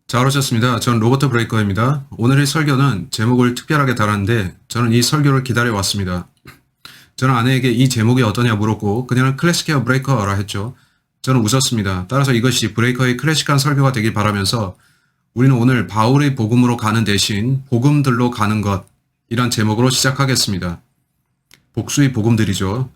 잘 오셨습니다. 전 로버트 브레이커입니다. 오늘의 설교는 제목을 특별하게 달았는데 저는 이 설교를 기다려 왔습니다. 저는 아내에게 이 제목이 어떠냐 물었고 그녀는 클래식해요 브레이커라 했죠. 저는 웃었습니다. 따라서 이것이 브레이커의 클래식한 설교가 되길 바라면서 우리는 오늘 바울의 복음으로 가는 대신 복음들로 가는 것 이란 제목으로 시작하겠습니다. 복수의 복음들이죠.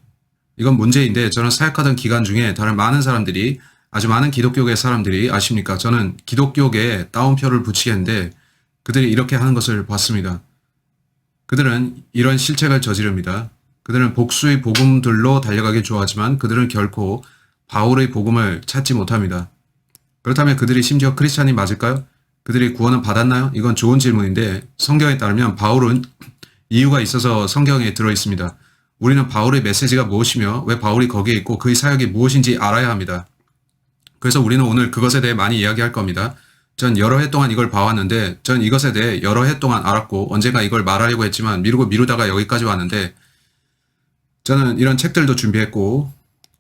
이건 문제인데 저는 사역하던 기간 중에 다른 많은 사람들이 아주 많은 기독교계 사람들이 아십니까? 저는 기독교계에 따옴표를 붙이겠는데 그들이 이렇게 하는 것을 봤습니다. 그들은 이런 실책을 저지릅니다. 그들은 복수의 복음들로 달려가길 좋아하지만 그들은 결코 바울의 복음을 찾지 못합니다. 그렇다면 그들이 심지어 크리스찬이 맞을까요? 그들이 구원은 받았나요? 이건 좋은 질문인데 성경에 따르면 바울은 이유가 있어서 성경에 들어있습니다. 우리는 바울의 메시지가 무엇이며 왜 바울이 거기에 있고 그의 사역이 무엇인지 알아야 합니다. 그래서 우리는 오늘 그것에 대해 많이 이야기할 겁니다. 전 여러 해 동안 이걸 봐왔는데 전 이것에 대해 여러 해 동안 알았고 언젠가 이걸 말하려고 했지만 미루다가 여기까지 왔는데 저는 이런 책들도 준비했고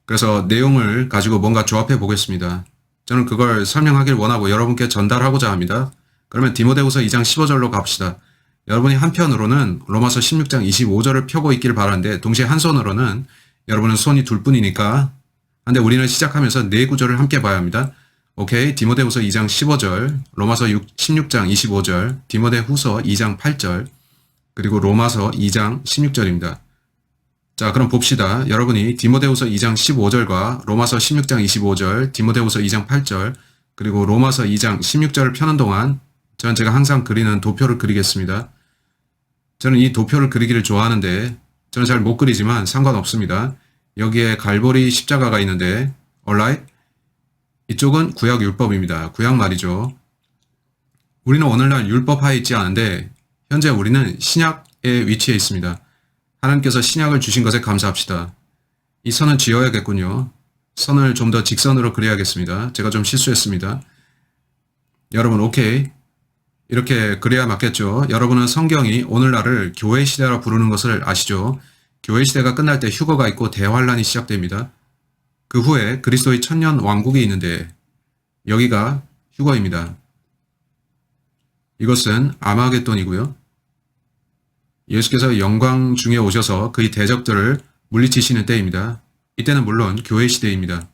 그래서 내용을 가지고 뭔가 조합해 보겠습니다. 저는 그걸 설명하길 원하고 여러분께 전달하고자 합니다. 그러면 디모데후서 2장 15절로 갑시다. 여러분이 한편으로는 로마서 16장 25절을 펴고 있기를 바라는데 동시에 한 손으로는 여러분은 손이 둘 뿐이니까 근데 우리는 시작하면서 네 구절을 함께 봐야 합니다. 오케이. 디모데후서 2장 15절, 로마서 16장 25절, 디모데후서 2장 8절, 그리고 로마서 2장 16절입니다. 자, 그럼 봅시다. 여러분이 디모데후서 2장 15절과 로마서 16장 25절, 디모데후서 2장 8절, 그리고 로마서 2장 16절을 펴는 동안 저는 제가 항상 그리는 도표를 그리겠습니다. 저는 이 도표를 그리기를 좋아하는데 저는 잘 못 그리지만 상관없습니다. 여기에 갈보리 십자가가 있는데 alright? 이쪽은 구약 율법입니다. 구약 말이죠. 우리는 오늘날 율법하에 있지 않은데 현재 우리는 신약에 위치해 있습니다. 하나님께서 신약을 주신 것에 감사합시다. 이 선은 지어야겠군요. 선을 좀 더 직선으로 그려야겠습니다. 제가 좀 실수했습니다. 여러분 오케이. 이렇게 그려야 맞겠죠. 여러분은 성경이 오늘날을 교회 시대라 부르는 것을 아시죠? 교회 시대가 끝날 때 휴거가 있고 대환란이 시작됩니다. 그 후에 그리스도의 천년 왕국이 있는데 여기가 휴거입니다. 이것은 아마겟돈이고요. 예수께서 영광 중에 오셔서 그의 대적들을 물리치시는 때입니다. 이때는 물론 교회 시대입니다.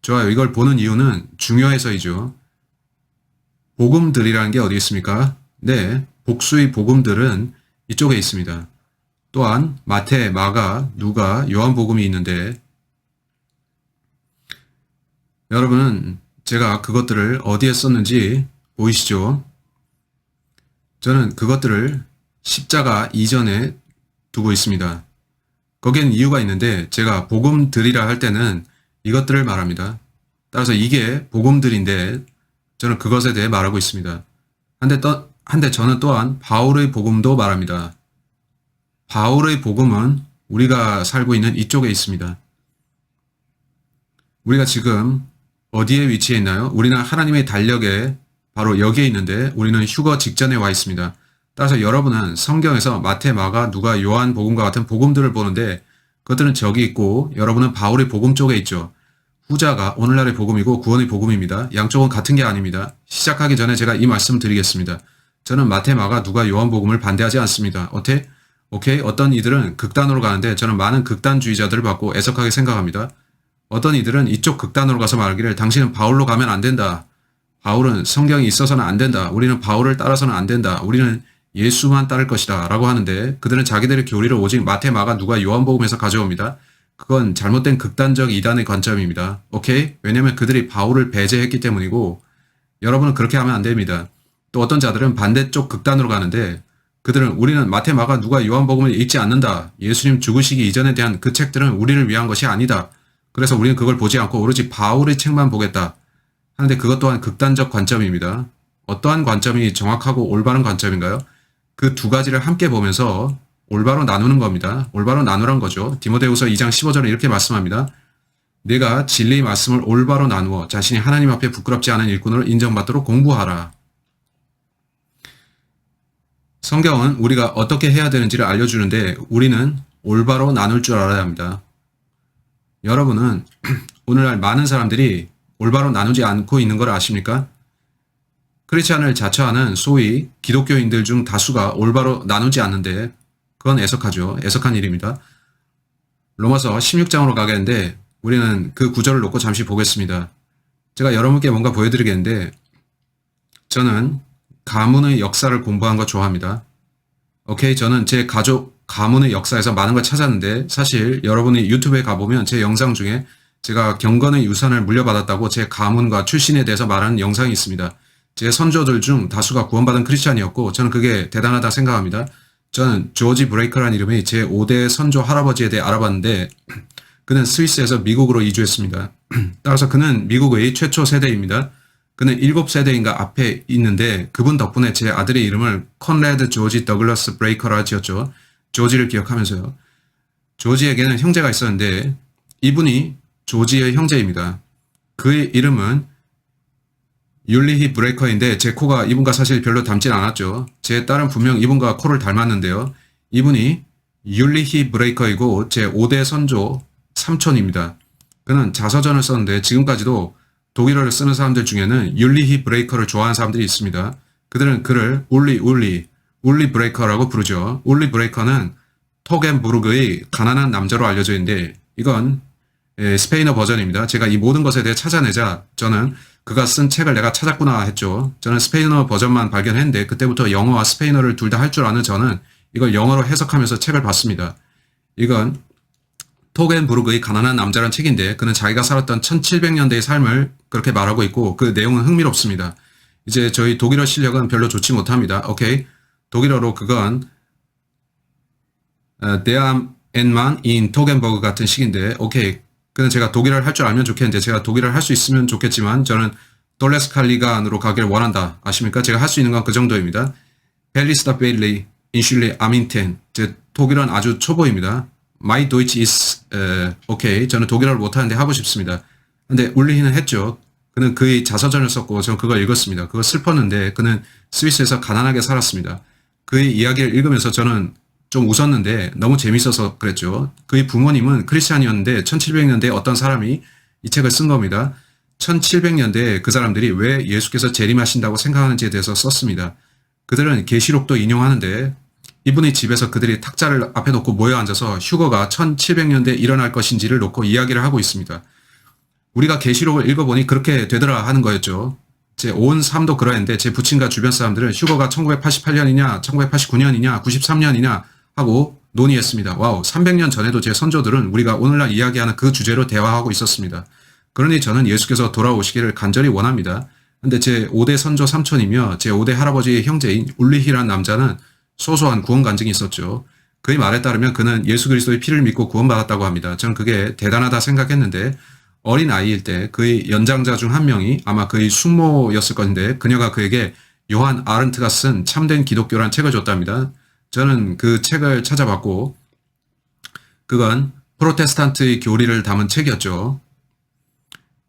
좋아요. 이걸 보는 이유는 중요해서이죠. 복음들이라는 게 어디 있습니까? 네, 복수의 복음들은 이쪽에 있습니다. 또한 마태, 마가, 누가, 요한복음이 있는데 여러분은 제가 그것들을 어디에 썼는지 보이시죠? 저는 그것들을 십자가 이전에 두고 있습니다. 거기에는 이유가 있는데 제가 복음들이라 할 때는 이것들을 말합니다. 따라서 이게 복음들인데 저는 그것에 대해 말하고 있습니다. 한데 저는 또한 바울의 복음도 말합니다. 바울의 복음은 우리가 살고 있는 이쪽에 있습니다. 우리가 지금 어디에 위치해 있나요? 우리는 하나님의 달력에 바로 여기에 있는데 우리는 휴거 직전에 와 있습니다. 따라서 여러분은 성경에서 마태, 마가, 누가, 요한 복음과 같은 복음들을 보는데 그것들은 저기 있고 여러분은 바울의 복음 쪽에 있죠. 후자가 오늘날의 복음이고 구원의 복음입니다. 양쪽은 같은 게 아닙니다. 시작하기 전에 제가 이 말씀을 드리겠습니다. 저는 마태, 마가, 누가, 요한 복음을 반대하지 않습니다. 오케이? 어떤 이들은 극단으로 가는데 저는 많은 극단주의자들을 받고 애석하게 생각합니다. 어떤 이들은 이쪽 극단으로 가서 말하기를 당신은 바울로 가면 안 된다. 바울은 성경이 있어서는 안 된다. 우리는 바울을 따라서는 안 된다. 우리는 예수만 따를 것이다. 라고 하는데 그들은 자기들의 교리를 오직 마태, 마가, 누가, 요한복음에서 가져옵니다. 그건 잘못된 극단적 이단의 관점입니다. 오케이? 왜냐면 그들이 바울을 배제했기 때문이고 여러분은 그렇게 하면 안 됩니다. 또 어떤 자들은 반대쪽 극단으로 가는데 그들은 우리는 마태, 마가, 누가, 요한복음을 읽지 않는다. 예수님 죽으시기 이전에 대한 그 책들은 우리를 위한 것이 아니다. 그래서 우리는 그걸 보지 않고 오로지 바울의 책만 보겠다. 하는데 그것 또한 극단적 관점입니다. 어떠한 관점이 정확하고 올바른 관점인가요? 그 두 가지를 함께 보면서 올바로 나누는 겁니다. 올바로 나누란 거죠. 디모데후서 2장 15절에 이렇게 말씀합니다. 내가 진리의 말씀을 올바로 나누어 자신이 하나님 앞에 부끄럽지 않은 일꾼으로 인정받도록 공부하라. 성경은 우리가 어떻게 해야 되는지를 알려주는데 우리는 올바로 나눌 줄 알아야 합니다. 여러분은 오늘날 많은 사람들이 올바로 나누지 않고 있는 걸 아십니까? 크리스찬을 자처하는 소위 기독교인들 중 다수가 올바로 나누지 않는데 그건 애석하죠. 애석한 일입니다. 로마서 16장으로 가겠는데 우리는 그 구절을 놓고 잠시 보겠습니다. 제가 여러분께 뭔가 보여드리겠는데 저는 가문의 역사를 공부한 거 좋아합니다. 오케이, 저는 제 가족 가문의 역사에서 많은 걸 찾았는데 사실 여러분이 유튜브에 가보면 제 영상 중에 제가 경건의 유산을 물려받았다고 제 가문과 출신에 대해서 말하는 영상이 있습니다. 제 선조들 중 다수가 구원받은 크리스찬이었고 저는 그게 대단하다 생각합니다. 저는 조지 브레이커라는 이름의 제 5대 선조 할아버지에 대해 알아봤는데 그는 스위스에서 미국으로 이주했습니다. 따라서 그는 미국의 최초 세대입니다. 그는 7세대인가 앞에 있는데 그분 덕분에 제 아들의 이름을 컨레드 조지 더글러스 브레이커라 지었죠. 조지를 기억하면서요. 조지에게는 형제가 있었는데 이분이 조지의 형제입니다. 그의 이름은 율리히 브레이커인데 제 코가 이분과 사실 별로 닮진 않았죠. 제 딸은 분명 이분과 코를 닮았는데요. 이분이 율리히 브레이커이고 제 5대 선조 삼촌입니다. 그는 자서전을 썼는데 지금까지도 독일어를 쓰는 사람들 중에는 율리히 브레이커를 좋아하는 사람들이 있습니다. 그들은 그를 울리 브레이커라고 부르죠. 울리 브레이커는 토겐부르크의 가난한 남자로 알려져 있는데 이건 스페인어 버전입니다. 제가 이 모든 것에 대해 찾아내자 저는 그가 쓴 책을 내가 찾았구나 했죠. 저는 스페인어 버전만 발견했는데 그때부터 영어와 스페인어를 둘 다 할 줄 아는 저는 이걸 영어로 해석하면서 책을 봤습니다. 이건 토겐부르크의 가난한 남자라는 책인데 그는 자기가 살았던 1700년대의 삶을 그렇게 말하고 있고 그 내용은 흥미롭습니다. 이제 저희 독일어 실력은 별로 좋지 못합니다. 오케이. 독일어로 그건 Der Mann in Togenburg 같은 식인데 오케이. 그는 제가 독일어를 할 줄 알면 좋겠는데 제가 독일어를 할 수 있으면 좋겠지만 저는 돌레스칼리간으로 가길 원한다. 아십니까? 제가 할 수 있는 건 그 정도입니다. 벨리스타 베일리 인슐리 아민텐 제 독일어는 아주 초보입니다. My Deutsch is okay. 저는 독일어를 못하는데 하고 싶습니다. 근데 울리히는 했죠. 그는 그의 자서전을 썼고 저는 그걸 읽었습니다. 그거 슬펐는데 그는 스위스에서 가난하게 살았습니다. 그의 이야기를 읽으면서 저는 좀 웃었는데 너무 재밌어서 그랬죠. 그의 부모님은 크리스찬이었는데 1700년대에 어떤 사람이 이 책을 쓴 겁니다. 1700년대에 그 사람들이 왜 예수께서 재림하신다고 생각하는지에 대해서 썼습니다. 그들은 계시록도 인용하는데 이분의 집에서 그들이 탁자를 앞에 놓고 모여 앉아서 휴거가 1700년대에 일어날 것인지를 놓고 이야기를 하고 있습니다. 우리가 계시록을 읽어보니 그렇게 되더라 하는 거였죠. 제 온 삶도 그러했는데 제 부친과 주변 사람들은 휴거가 1988년이냐 1989년이냐 93년이냐 하고 논의했습니다. 와우, 300년 전에도 제 선조들은 우리가 오늘날 이야기하는 그 주제로 대화하고 있었습니다. 그러니 저는 예수께서 돌아오시기를 간절히 원합니다. 근데 제 5대 선조 삼촌이며 제 5대 할아버지의 형제인 울리히라는 남자는 소소한 구원 간증이 있었죠. 그의 말에 따르면 그는 예수 그리스도의 피를 믿고 구원받았다고 합니다. 저는 그게 대단하다 생각했는데 어린 아이일 때 그의 연장자 중 한 명이 아마 그의 숙모였을 건데 그녀가 그에게 요한 아른트가 쓴 참된 기독교란 책을 줬답니다. 저는 그 책을 찾아봤고 그건 프로테스탄트의 교리를 담은 책이었죠.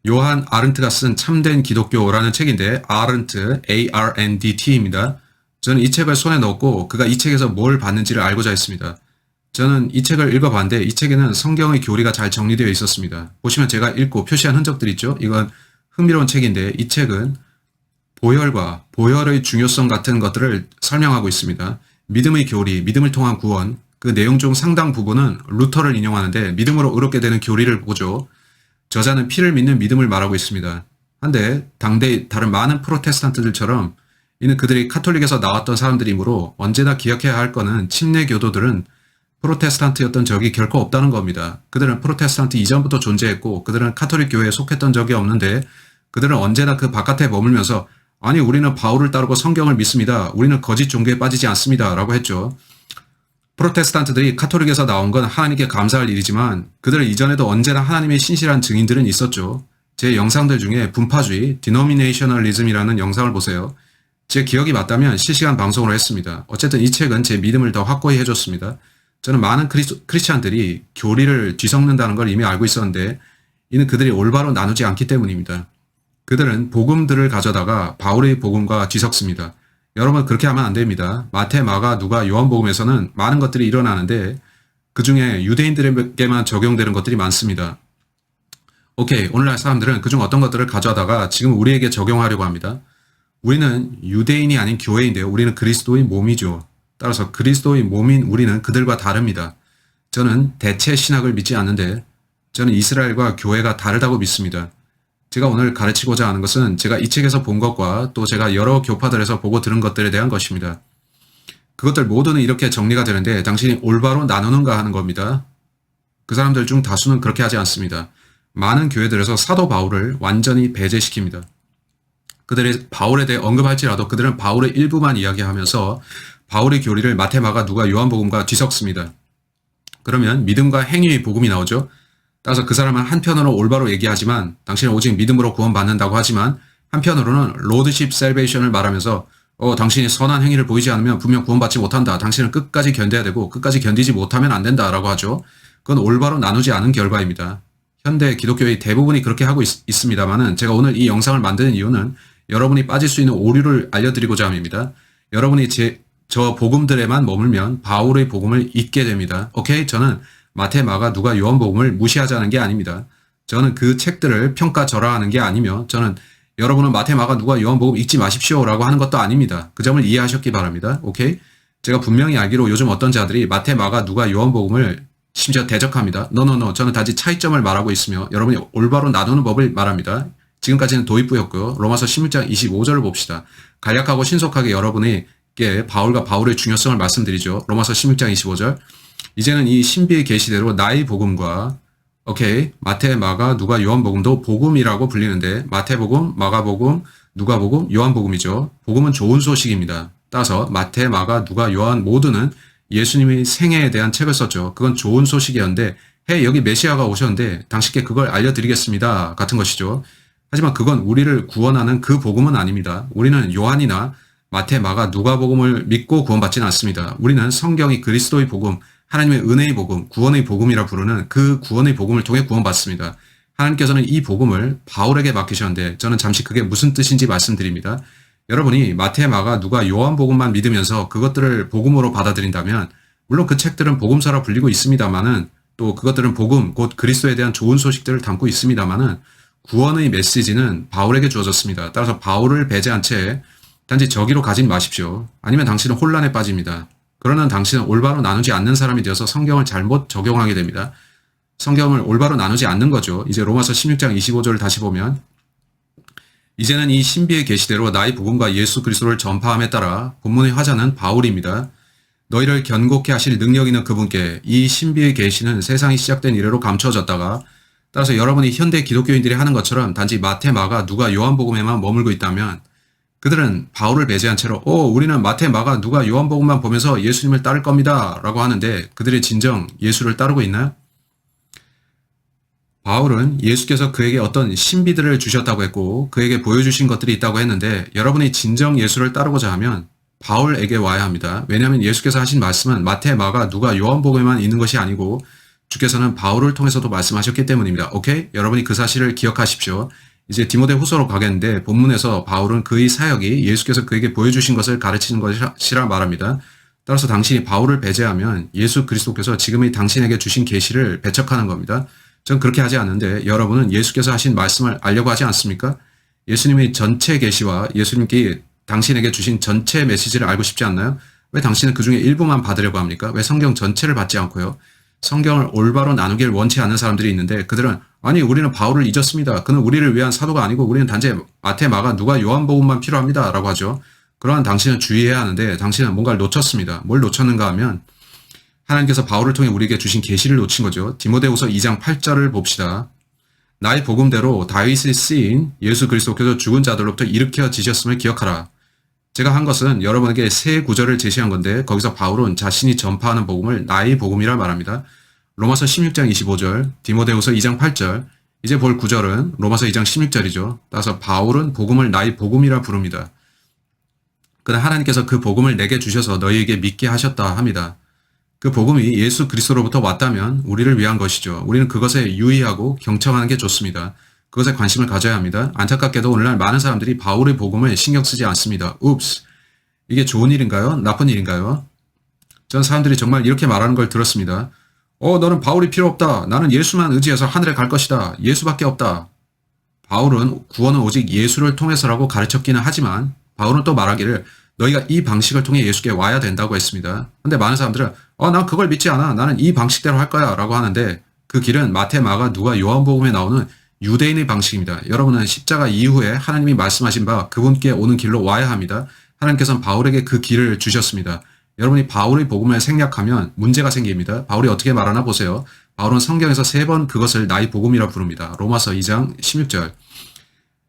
요한 아른트가 쓴 참된 기독교라는 책인데 아른트, A-R-N-D-T입니다. 저는 이 책을 손에 넣었고 그가 이 책에서 뭘 봤는지를 알고자 했습니다. 저는 이 책을 읽어봤는데 이 책에는 성경의 교리가 잘 정리되어 있었습니다. 보시면 제가 읽고 표시한 흔적들이 있죠. 이건 흥미로운 책인데 이 책은 보혈과 보혈의 중요성 같은 것들을 설명하고 있습니다. 믿음의 교리, 믿음을 통한 구원, 그 내용 중 상당 부분은 루터를 인용하는데 믿음으로 의롭게 되는 교리를 보죠. 저자는 피를 믿는 믿음을 말하고 있습니다. 한데 당대 다른 많은 프로테스탄트들처럼 이는 그들이 카톨릭에서 나왔던 사람들이므로 언제나 기억해야 할 것은 침례 교도들은 프로테스탄트였던 적이 결코 없다는 겁니다. 그들은 프로테스탄트 이전부터 존재했고 그들은 카톨릭 교회에 속했던 적이 없는데 그들은 언제나 그 바깥에 머물면서 아니 우리는 바울을 따르고 성경을 믿습니다. 우리는 거짓 종교에 빠지지 않습니다. 라고 했죠. 프로테스탄트들이 카톨릭에서 나온 건 하나님께 감사할 일이지만 그들 이전에도 언제나 하나님의 신실한 증인들은 있었죠. 제 영상들 중에 분파주의, 디노미네이셔널리즘이라는 영상을 보세요. 제 기억이 맞다면 실시간 방송으로 했습니다. 어쨌든 이 책은 제 믿음을 더 확고히 해줬습니다. 저는 많은 크리스찬들이 교리를 뒤섞는다는 걸 이미 알고 있었는데 이는 그들이 올바로 나누지 않기 때문입니다. 그들은 복음들을 가져다가 바울의 복음과 뒤섞습니다. 여러분 그렇게 하면 안 됩니다. 마태, 마가, 누가, 요한복음에서는 많은 것들이 일어나는데 그 중에 유대인들에게만 적용되는 것들이 많습니다. 오케이, 오늘날 사람들은 그중 어떤 것들을 가져다가 지금 우리에게 적용하려고 합니다. 우리는 유대인이 아닌 교회인데요. 우리는 그리스도의 몸이죠. 따라서 그리스도의 몸인 우리는 그들과 다릅니다. 저는 대체 신학을 믿지 않는데 저는 이스라엘과 교회가 다르다고 믿습니다. 제가 오늘 가르치고자 하는 것은 제가 이 책에서 본 것과 또 제가 여러 교파들에서 보고 들은 것들에 대한 것입니다. 그것들 모두는 이렇게 정리가 되는데 당신이 올바로 나누는가 하는 겁니다. 그 사람들 중 다수는 그렇게 하지 않습니다. 많은 교회들에서 사도 바울을 완전히 배제시킵니다. 그들이 바울에 대해 언급할지라도 그들은 바울의 일부만 이야기하면서 바울의 교리를 마태, 마가, 누가, 요한복음과 뒤섞습니다. 그러면 믿음과 행위의 복음이 나오죠. 따라서 그 사람은 한편으로 올바로 얘기하지만 당신은 오직 믿음으로 구원받는다고 하지만 한편으로는 로드십 셀베이션을 말하면서 당신이 선한 행위를 보이지 않으면 분명 구원받지 못한다. 당신은 끝까지 견뎌야 되고 끝까지 견디지 못하면 안 된다라고 하죠. 그건 올바로 나누지 않은 결과입니다. 현대 기독교의 대부분이 그렇게 하고 있습니다만은 제가 오늘 이 영상을 만드는 이유는 여러분이 빠질 수 있는 오류를 알려드리고자 합니다. 여러분이 저 복음들에만 머물면 바울의 복음을 잊게 됩니다. 오케이? 저는 마태, 마가, 누가, 요한복음을 무시하자는 게 아닙니다. 저는 그 책들을 평가절하하는 게 아니며 저는 여러분은 마태, 마가, 누가, 요한복음 읽지 마십시오라고 하는 것도 아닙니다. 그 점을 이해하셨기 바랍니다. 오케이? 제가 분명히 알기로 요즘 어떤 자들이 마태, 마가, 누가, 요한복음을 심지어 대적합니다. 저는 단지 차이점을 말하고 있으며 여러분이 올바로 나누는 법을 말합니다. 지금까지는 도입부였고요. 로마서 16장 25절을 봅시다. 간략하고 신속하게 여러분에게 바울과 바울의 중요성을 말씀드리죠. 로마서 16장 25절. 이제는 이 신비의 계시대로 나의 복음과 마태, 마가, 누가, 요한복음도 복음이라고 불리는데 마태복음, 마가복음, 누가복음, 요한복음이죠. 복음은 좋은 소식입니다. 따라서 마태, 마가, 누가, 요한 모두는 예수님의 생애에 대한 책을 썼죠. 그건 좋은 소식이었는데 여기 메시아가 오셨는데 당신께 그걸 알려드리겠습니다. 같은 것이죠. 하지만 그건 우리를 구원하는 그 복음은 아닙니다. 우리는 요한이나 마태, 마가, 누가복음을 믿고 구원받지는 않습니다. 우리는 성경이 그리스도의 복음, 하나님의 은혜의 복음, 구원의 복음이라 부르는 그 구원의 복음을 통해 구원받습니다. 하나님께서는 이 복음을 바울에게 맡기셨는데 저는 잠시 그게 무슨 뜻인지 말씀드립니다. 여러분이 마태, 마가, 누가, 요한복음만 믿으면서 그것들을 복음으로 받아들인다면 물론 그 책들은 복음서라 불리고 있습니다만은 또 그것들은 복음, 곧 그리스도에 대한 좋은 소식들을 담고 있습니다만은 구원의 메시지는 바울에게 주어졌습니다. 따라서 바울을 배제한 채 단지 저기로 가진 마십시오. 아니면 당신은 혼란에 빠집니다. 그러나 당신은 올바로 나누지 않는 사람이 되어서 성경을 잘못 적용하게 됩니다. 성경을 올바로 나누지 않는 거죠. 이제 로마서 16장 25절을 다시 보면 이제는 이 신비의 계시대로 나의 복음과 예수 그리스도를 전파함에 따라 본문의 화자는 바울입니다. 너희를 견고케 하실 능력 있는 그분께 이 신비의 계시는 세상이 시작된 이래로 감춰졌다가 따라서 여러분이 현대 기독교인들이 하는 것처럼 단지 마태, 마가, 누가, 요한복음에만 머물고 있다면 그들은 바울을 배제한 채로 우리는 마태, 마가, 누가, 요한복음만 보면서 예수님을 따를 겁니다 라고 하는데 그들이 진정 예수를 따르고 있나요? 바울은 예수께서 그에게 어떤 신비들을 주셨다고 했고 그에게 보여주신 것들이 있다고 했는데 여러분이 진정 예수를 따르고자 하면 바울에게 와야 합니다. 왜냐하면 예수께서 하신 말씀은 마태, 마가, 누가, 요한복음에만 있는 것이 아니고 주께서는 바울을 통해서도 말씀하셨기 때문입니다. 오케이? 여러분이 그 사실을 기억하십시오. 이제 디모데 후서로 가겠는데 본문에서 바울은 그의 사역이 예수께서 그에게 보여주신 것을 가르치는 것이라 말합니다. 따라서 당신이 바울을 배제하면 예수 그리스도께서 지금의 당신에게 주신 계시를 배척하는 겁니다. 전 그렇게 하지 않는데 여러분은 예수께서 하신 말씀을 알려고 하지 않습니까? 예수님의 전체 계시와 예수님께 당신에게 주신 전체 메시지를 알고 싶지 않나요? 왜 당신은 그 중에 일부만 받으려고 합니까? 왜 성경 전체를 받지 않고요? 성경을 올바로 나누길 원치 않는 사람들이 있는데 그들은 아니 우리는 바울을 잊었습니다. 그는 우리를 위한 사도가 아니고 우리는 단지 마태, 마가, 누가, 요한복음만 필요합니다. 라고 하죠. 그러한 당신은 주의해야 하는데 당신은 뭔가를 놓쳤습니다. 뭘 놓쳤는가 하면 하나님께서 바울을 통해 우리에게 주신 계시를 놓친 거죠. 디모데후서 2장 8절을 봅시다. 나의 복음대로 다윗의 씨인 예수 그리스도께서 죽은 자들로부터 일으켜지셨음을 기억하라. 제가 한 것은 여러분에게 세 구절을 제시한 건데 거기서 바울은 자신이 전파하는 복음을 나의 복음이라 말합니다. 로마서 16장 25절, 디모데후서 2장 8절, 이제 볼 구절은 로마서 2장 16절이죠. 따라서 바울은 복음을 나의 복음이라 부릅니다. 그러나 하나님께서 그 복음을 내게 주셔서 너희에게 믿게 하셨다 합니다. 그 복음이 예수 그리스도로부터 왔다면 우리를 위한 것이죠. 우리는 그것에 유의하고 경청하는 게 좋습니다. 그것에 관심을 가져야 합니다. 안타깝게도 오늘날 많은 사람들이 바울의 복음을 신경 쓰지 않습니다. 읍스. 이게 좋은 일인가요? 나쁜 일인가요? 전 사람들이 정말 이렇게 말하는 걸 들었습니다. 너는 바울이 필요 없다. 나는 예수만 의지해서 하늘에 갈 것이다. 예수밖에 없다. 바울은 구원은 오직 예수를 통해서라고 가르쳤기는 하지만 바울은 또 말하기를 너희가 이 방식을 통해 예수께 와야 된다고 했습니다. 근데 많은 사람들은 난 그걸 믿지 않아. 나는 이 방식대로 할 거야 라고 하는데 그 길은 마태, 마가, 누가, 요한복음에 나오는 유대인의 방식입니다. 여러분은 십자가 이후에 하나님이 말씀하신 바 그분께 오는 길로 와야 합니다. 하나님께서는 바울에게 그 길을 주셨습니다. 여러분이 바울의 복음을 생략하면 문제가 생깁니다. 바울이 어떻게 말하나 보세요. 바울은 성경에서 3번 그것을 나의 복음이라 부릅니다. 로마서 2장 16절.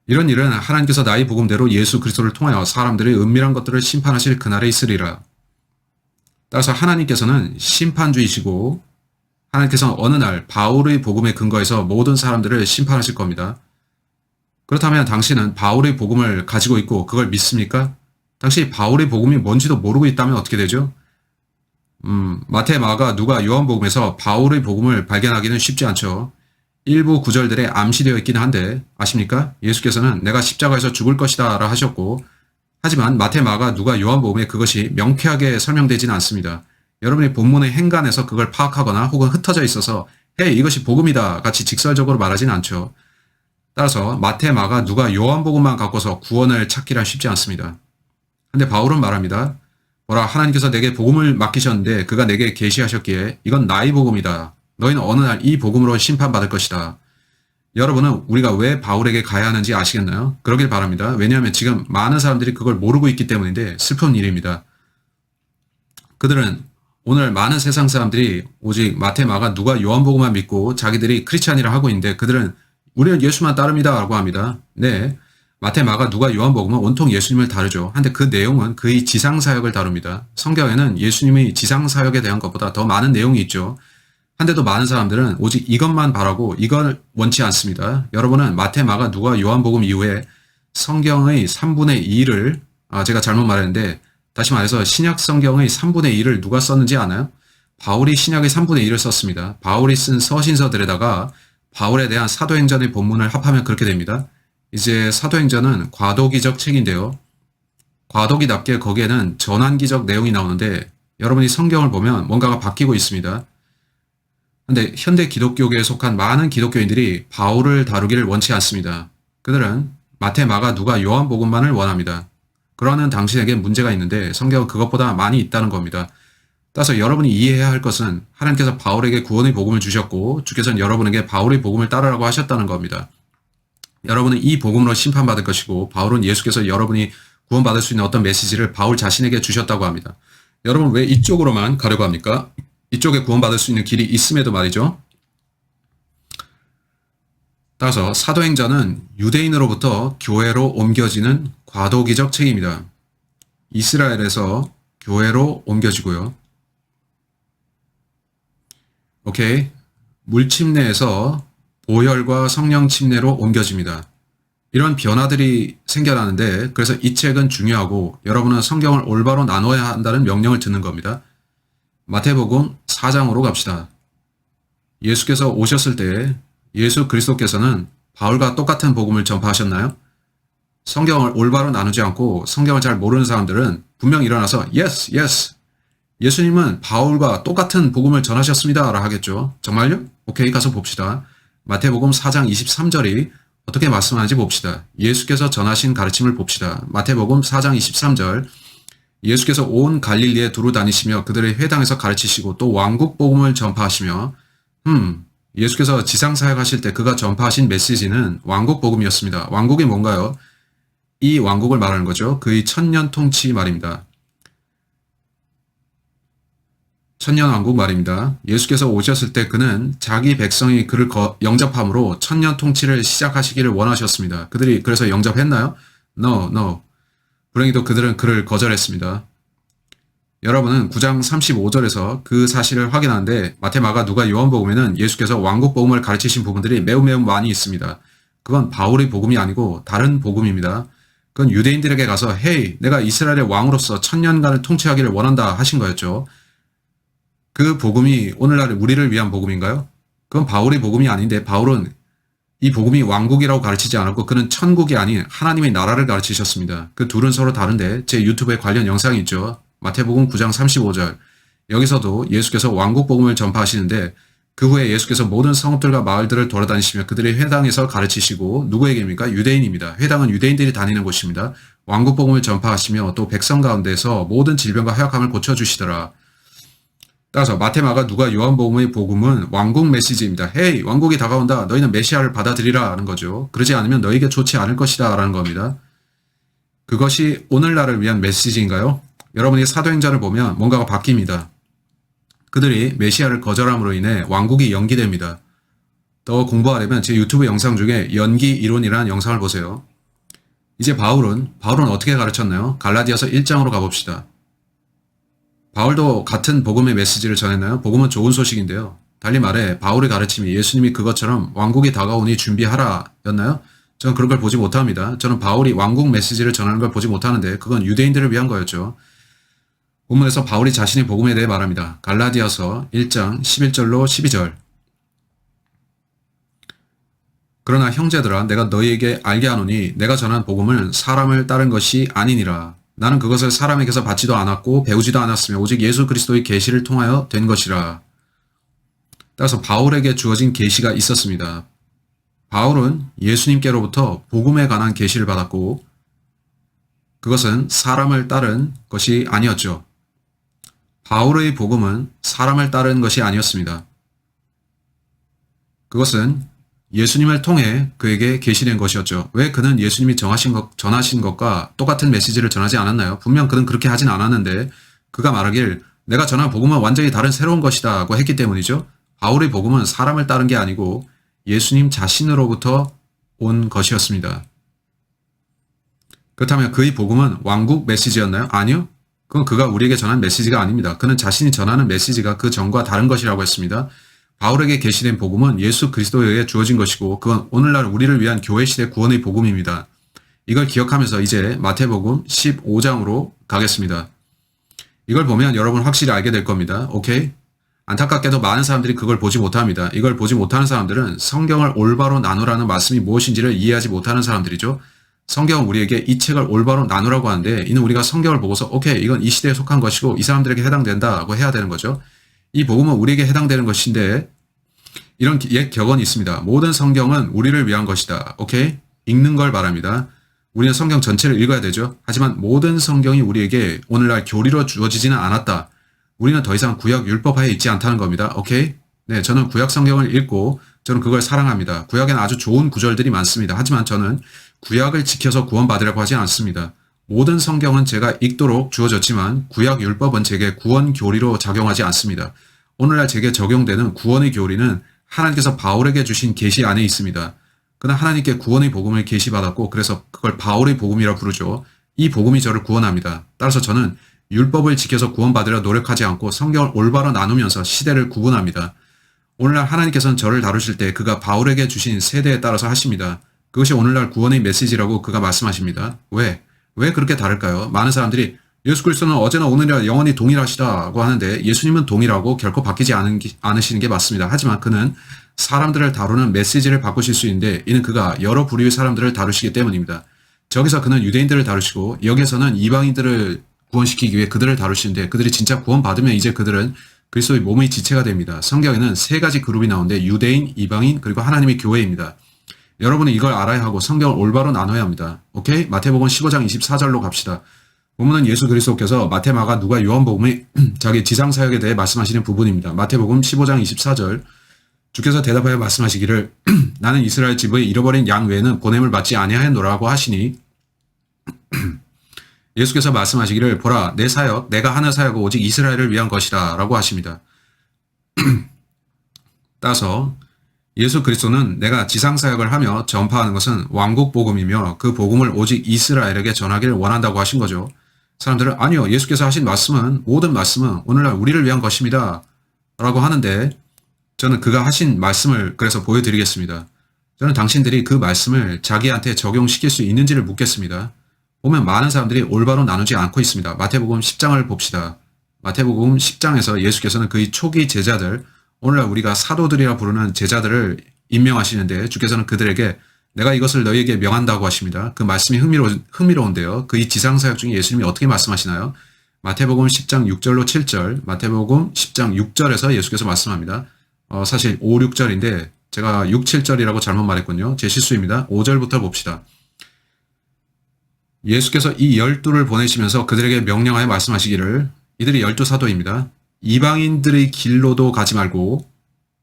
이런 일은 하나님께서 나의 복음대로 예수 그리스도를 통하여 사람들의 은밀한 것들을 심판하실 그날에 있으리라. 따라서 하나님께서는 심판주이시고 하나님께서는 어느 날 바울의 복음에 근거해서 모든 사람들을 심판하실 겁니다. 그렇다면 당신은 바울의 복음을 가지고 있고 그걸 믿습니까? 당신이 바울의 복음이 뭔지도 모르고 있다면 어떻게 되죠? 마태, 마가, 누가, 요한복음에서 바울의 복음을 발견하기는 쉽지 않죠. 일부 구절들에 암시되어 있긴 한데 아십니까? 예수께서는 내가 십자가에서 죽을 것이다 라 하셨고 하지만 마태, 마가, 누가, 요한복음에 그것이 명쾌하게 설명되지는 않습니다. 여러분이 본문의 행간에서 그걸 파악하거나 혹은 흩어져 있어서 헤이 이것이 복음이다 같이 직설적으로 말하지는 않죠. 따라서 마태, 마가, 누가, 요한복음만 갖고서 구원을 찾기란 쉽지 않습니다. 근데 바울은 말합니다. 보라 하나님께서 내게 복음을 맡기셨는데 그가 내게 계시하셨기에 이건 나의 복음이다. 너희는 어느 날 이 복음으로 심판받을 것이다. 여러분은 우리가 왜 바울에게 가야 하는지 아시겠나요? 그러길 바랍니다. 왜냐하면 지금 많은 사람들이 그걸 모르고 있기 때문인데 슬픈 일입니다. 그들은 오늘 많은 세상 사람들이 오직 마태, 마가, 누가, 요한복음만 믿고 자기들이 크리스찬이라 하고 있는데 그들은 우리는 예수만 따릅니다 라고 합니다. 네, 마태, 마가, 누가, 요한복음은 온통 예수님을 다루죠. 한데 그 내용은 그의 지상사역을 다룹니다. 성경에는 예수님의 지상사역에 대한 것보다 더 많은 내용이 있죠. 한데도 많은 사람들은 오직 이것만 바라고 이걸 원치 않습니다. 여러분은 마태, 마가, 누가, 요한복음 이후에 성경의 3분의 2를 제가 잘못 말했는데 다시 말해서 신약 성경의 3분의 2를 누가 썼는지 아나요? 바울이 신약의 3분의 1을 썼습니다. 바울이 쓴 서신서들에다가 바울에 대한 사도행전의 본문을 합하면 그렇게 됩니다. 이제 사도행전은 과도기적 책인데요. 과도기답게 거기에는 전환기적 내용이 나오는데 여러분이 성경을 보면 뭔가가 바뀌고 있습니다. 근데 현대 기독교계에 속한 많은 기독교인들이 바울을 다루기를 원치 않습니다. 그들은 마태, 마가, 누가, 요한복음만을 원합니다. 그러는 당신에게 문제가 있는데 성경은 그것보다 많이 있다는 겁니다. 따라서 여러분이 이해해야 할 것은 하나님께서 바울에게 구원의 복음을 주셨고 주께서는 여러분에게 바울의 복음을 따르라고 하셨다는 겁니다. 여러분은 이 복음으로 심판받을 것이고 바울은 예수께서 여러분이 구원받을 수 있는 어떤 메시지를 바울 자신에게 주셨다고 합니다. 여러분 왜 이쪽으로만 가려고 합니까? 이쪽에 구원받을 수 있는 길이 있음에도 말이죠. 따라서 사도행전은 유대인으로부터 교회로 옮겨지는 과도기적 책입니다. 이스라엘에서 교회로 옮겨지고요. 오케이. 물침례에서 보혈과 성령 침례로 옮겨집니다. 이런 변화들이 생겨나는데 그래서 이 책은 중요하고 여러분은 성경을 올바로 나눠야 한다는 명령을 듣는 겁니다. 마태복음 4장으로 갑시다. 예수께서 오셨을 때 예수 그리스도께서는 바울과 똑같은 복음을 전파하셨나요? 성경을 올바로 나누지 않고 성경을 잘 모르는 사람들은 분명 일어나서 yes, yes. 예수님은 바울과 똑같은 복음을 전하셨습니다. 라 하겠죠. 정말요? 오케이, 가서 봅시다. 마태복음 4장 23절이 어떻게 말씀하는지 봅시다. 예수께서 전하신 가르침을 봅시다. 마태복음 4장 23절. 예수께서 온 갈릴리에 두루 다니시며 그들의 회당에서 가르치시고 또 왕국 복음을 전파하시며 예수께서 지상사역 하실 때 그가 전파하신 메시지는 왕국 복음이었습니다. 왕국이 뭔가요? 이 왕국을 말하는 거죠. 그의 천년 통치 말입니다. 천년 왕국 말입니다. 예수께서 오셨을 때 그는 자기 백성이 그를 영접함으로 천년 통치를 시작하시기를 원하셨습니다. 그들이 그래서 영접했나요? No. 불행히도 그들은 그를 거절했습니다. 여러분은 9장 35절에서 그 사실을 확인하는데 마태, 마가, 누가, 요한복음에는 예수께서 왕국 복음을 가르치신 부분들이 매우 많이 있습니다. 그건 바울의 복음이 아니고 다른 복음입니다. 그건 유대인들에게 가서 헤이 내가 이스라엘의 왕으로서 천년간을 통치하기를 원한다 하신 거였죠. 그 복음이 오늘날 우리를 위한 복음인가요? 그건 바울의 복음이 아닌데 바울은 이 복음이 왕국이라고 가르치지 않았고 그는 천국이 아닌 하나님의 나라를 가르치셨습니다. 그 둘은 서로 다른데 제 유튜브에 관련 영상이 있죠. 마태복음 9장 35절. 여기서도 예수께서 왕국 복음을 전파하시는데 그 후에 예수께서 모든 성읍들과 마을들을 돌아다니시며 그들의 회당에서 가르치시고 누구에게입니까? 유대인입니다. 회당은 유대인들이 다니는 곳입니다. 왕국 복음을 전파하시며 또 백성 가운데서 모든 질병과 허약함을 고쳐주시더라. 따라서 마태, 마가, 누가, 요한복음의 복음은 왕국 메시지입니다. 헤이, 왕국이 다가온다. 너희는 메시아를 받아들이라 하는 거죠. 그러지 않으면 너에게 좋지 않을 것이다 라는 겁니다. 그것이 오늘날을 위한 메시지인가요? 여러분이 사도행전을 보면 뭔가가 바뀝니다. 그들이 메시아를 거절함으로 인해 왕국이 연기됩니다. 더 공부하려면 제 유튜브 영상 중에 연기 이론이라는 영상을 보세요. 이제 바울은 어떻게 가르쳤나요? 갈라디아서 1장으로 가봅시다. 바울도 같은 복음의 메시지를 전했나요? 복음은 좋은 소식인데요. 달리 말해 바울의 가르침이 예수님이 그것처럼 왕국이 다가오니 준비하라 였나요? 저는 그런 걸 보지 못합니다. 저는 바울이 왕국 메시지를 전하는 걸 보지 못하는데 그건 유대인들을 위한 거였죠. 본문에서 바울이 자신의 복음에 대해 말합니다. 갈라디아서 1장 11절로 12절. 그러나 형제들아 내가 너희에게 알게 하노니 내가 전한 복음은 사람을 따른 것이 아니니라. 나는 그것을 사람에게서 받지도 않았고 배우지도 않았으며 오직 예수 그리스도의 계시를 통하여 된 것이라. 따라서 바울에게 주어진 계시가 있었습니다. 바울은 예수님께로부터 복음에 관한 계시를 받았고 그것은 사람을 따른 것이 아니었죠. 바울의 복음은 사람을 따른 것이 아니었습니다. 그것은 예수님을 통해 그에게 계시된 것이었죠. 왜 그는 예수님이 전하신 것과 똑같은 메시지를 전하지 않았나요? 분명 그는 그렇게 하진 않았는데 그가 말하길 내가 전한 복음은 완전히 다른 새로운 것이다 하고 했기 때문이죠. 바울의 복음은 사람을 따른 게 아니고 예수님 자신으로부터 온 것이었습니다. 그렇다면 그의 복음은 왕국 메시지였나요? 아니요. 그건 그가 우리에게 전한 메시지가 아닙니다. 그는 자신이 전하는 메시지가 그 전과 다른 것이라고 했습니다. 바울에게 계시된 복음은 예수 그리스도에 의해 주어진 것이고 그건 오늘날 우리를 위한 교회 시대 구원의 복음입니다. 이걸 기억하면서 이제 마태복음 15장으로 가겠습니다. 이걸 보면 여러분 확실히 알게 될 겁니다. 오케이? 안타깝게도 많은 사람들이 그걸 보지 못합니다. 이걸 보지 못하는 사람들은 성경을 올바로 나누라는 말씀이 무엇인지를 이해하지 못하는 사람들이죠. 성경은 우리에게 이 책을 올바로 나누라고 하는데 이는 우리가 성경을 보고서 오케이 이건 이 시대에 속한 것이고 이 사람들에게 해당된다고 해야 되는 거죠. 이 복음은 우리에게 해당되는 것인데 이런 옛 격언이 있습니다. 모든 성경은 우리를 위한 것이다. 오케이? 읽는 걸 바랍니다. 우리는 성경 전체를 읽어야 되죠. 하지만 모든 성경이 우리에게 오늘날 교리로 주어지지는 않았다. 우리는 더 이상 구약 율법하에 있지 않다는 겁니다. 오케이? 네, 저는 구약 성경을 읽고 저는 그걸 사랑합니다. 구약에는 아주 좋은 구절들이 많습니다. 하지만 저는 구약을 지켜서 구원받으려고 하지 않습니다. 모든 성경은 제가 읽도록 주어졌지만 구약 율법은 제게 구원 교리로 작용하지 않습니다. 오늘날 제게 적용되는 구원의 교리는 하나님께서 바울에게 주신 계시 안에 있습니다. 그는 하나님께 구원의 복음을 계시받았고 그래서 그걸 바울의 복음이라 부르죠. 이 복음이 저를 구원합니다. 따라서 저는 율법을 지켜서 구원받으려 노력하지 않고 성경을 올바로 나누면서 시대를 구분합니다. 오늘날 하나님께서는 저를 다루실 때 그가 바울에게 주신 세대에 따라서 하십니다. 그것이 오늘날 구원의 메시지라고 그가 말씀하십니다. 왜 그렇게 다를까요? 많은 사람들이 예수 그리스도는 어제나 오늘이나 영원히 동일하시다고 하는데 예수님은 동일하고 결코 바뀌지 않으시는 게 맞습니다. 하지만 그는 사람들을 다루는 메시지를 바꾸실 수 있는데 이는 그가 여러 부류의 사람들을 다루시기 때문입니다. 저기서 그는 유대인들을 다루시고 여기서는 이방인들을 구원시키기 위해 그들을 다루시는데 그들이 진짜 구원받으면 이제 그들은 그리스도의 몸의 지체가 됩니다. 성경에는 세 가지 그룹이 나오는데 유대인, 이방인, 그리고 하나님의 교회입니다. 여러분은 이걸 알아야 하고 성경을 올바로 나눠야 합니다. 오케이? 마태복음 15장 24절로 갑시다. 본문은 예수 그리스도께서 마태, 마가, 누가, 요한복음의 자기 지상사역에 대해 말씀하시는 부분입니다. 마태복음 15장 24절 주께서 대답하여 말씀하시기를 나는 이스라엘 지부의 잃어버린 양 외에는 보냄을 받지 아니하였노라고 하시니 예수께서 말씀하시기를 보라 내 사역 내가 하는 사역은 오직 이스라엘을 위한 것이라 라고 하십니다. 따라서 예수 그리스도는 내가 지상사역을 하며 전파하는 것은 왕국 복음이며 그 복음을 오직 이스라엘에게 전하기를 원한다고 하신 거죠. 사람들은 아니요 예수께서 하신 말씀은 모든 말씀은 오늘날 우리를 위한 것입니다 라고 하는데 저는 그가 하신 말씀을 그래서 보여드리겠습니다. 저는 당신들이 그 말씀을 자기한테 적용시킬 수 있는지를 묻겠습니다. 보면 많은 사람들이 올바로 나누지 않고 있습니다. 마태복음 10장을 봅시다. 마태복음 10장에서 예수께서는 그의 초기 제자들 오늘날 우리가 사도들이라 부르는 제자들을 임명하시는데 주께서는 그들에게 내가 이것을 너희에게 명한다고 하십니다. 그 말씀이 흥미로운데요. 그의 지상사역 중에 예수님이 어떻게 말씀하시나요? 마태복음 10장 6절로 7절 마태복음 10장 6절에서 예수께서 말씀합니다. 사실 5, 6절인데 제가 6, 7절이라고 잘못 말했군요. 제 실수입니다. 5절부터 봅시다. 예수께서 이 12를 보내시면서 그들에게 명령하여 말씀하시기를 이들이 12사도입니다. 이방인들의 길로도 가지 말고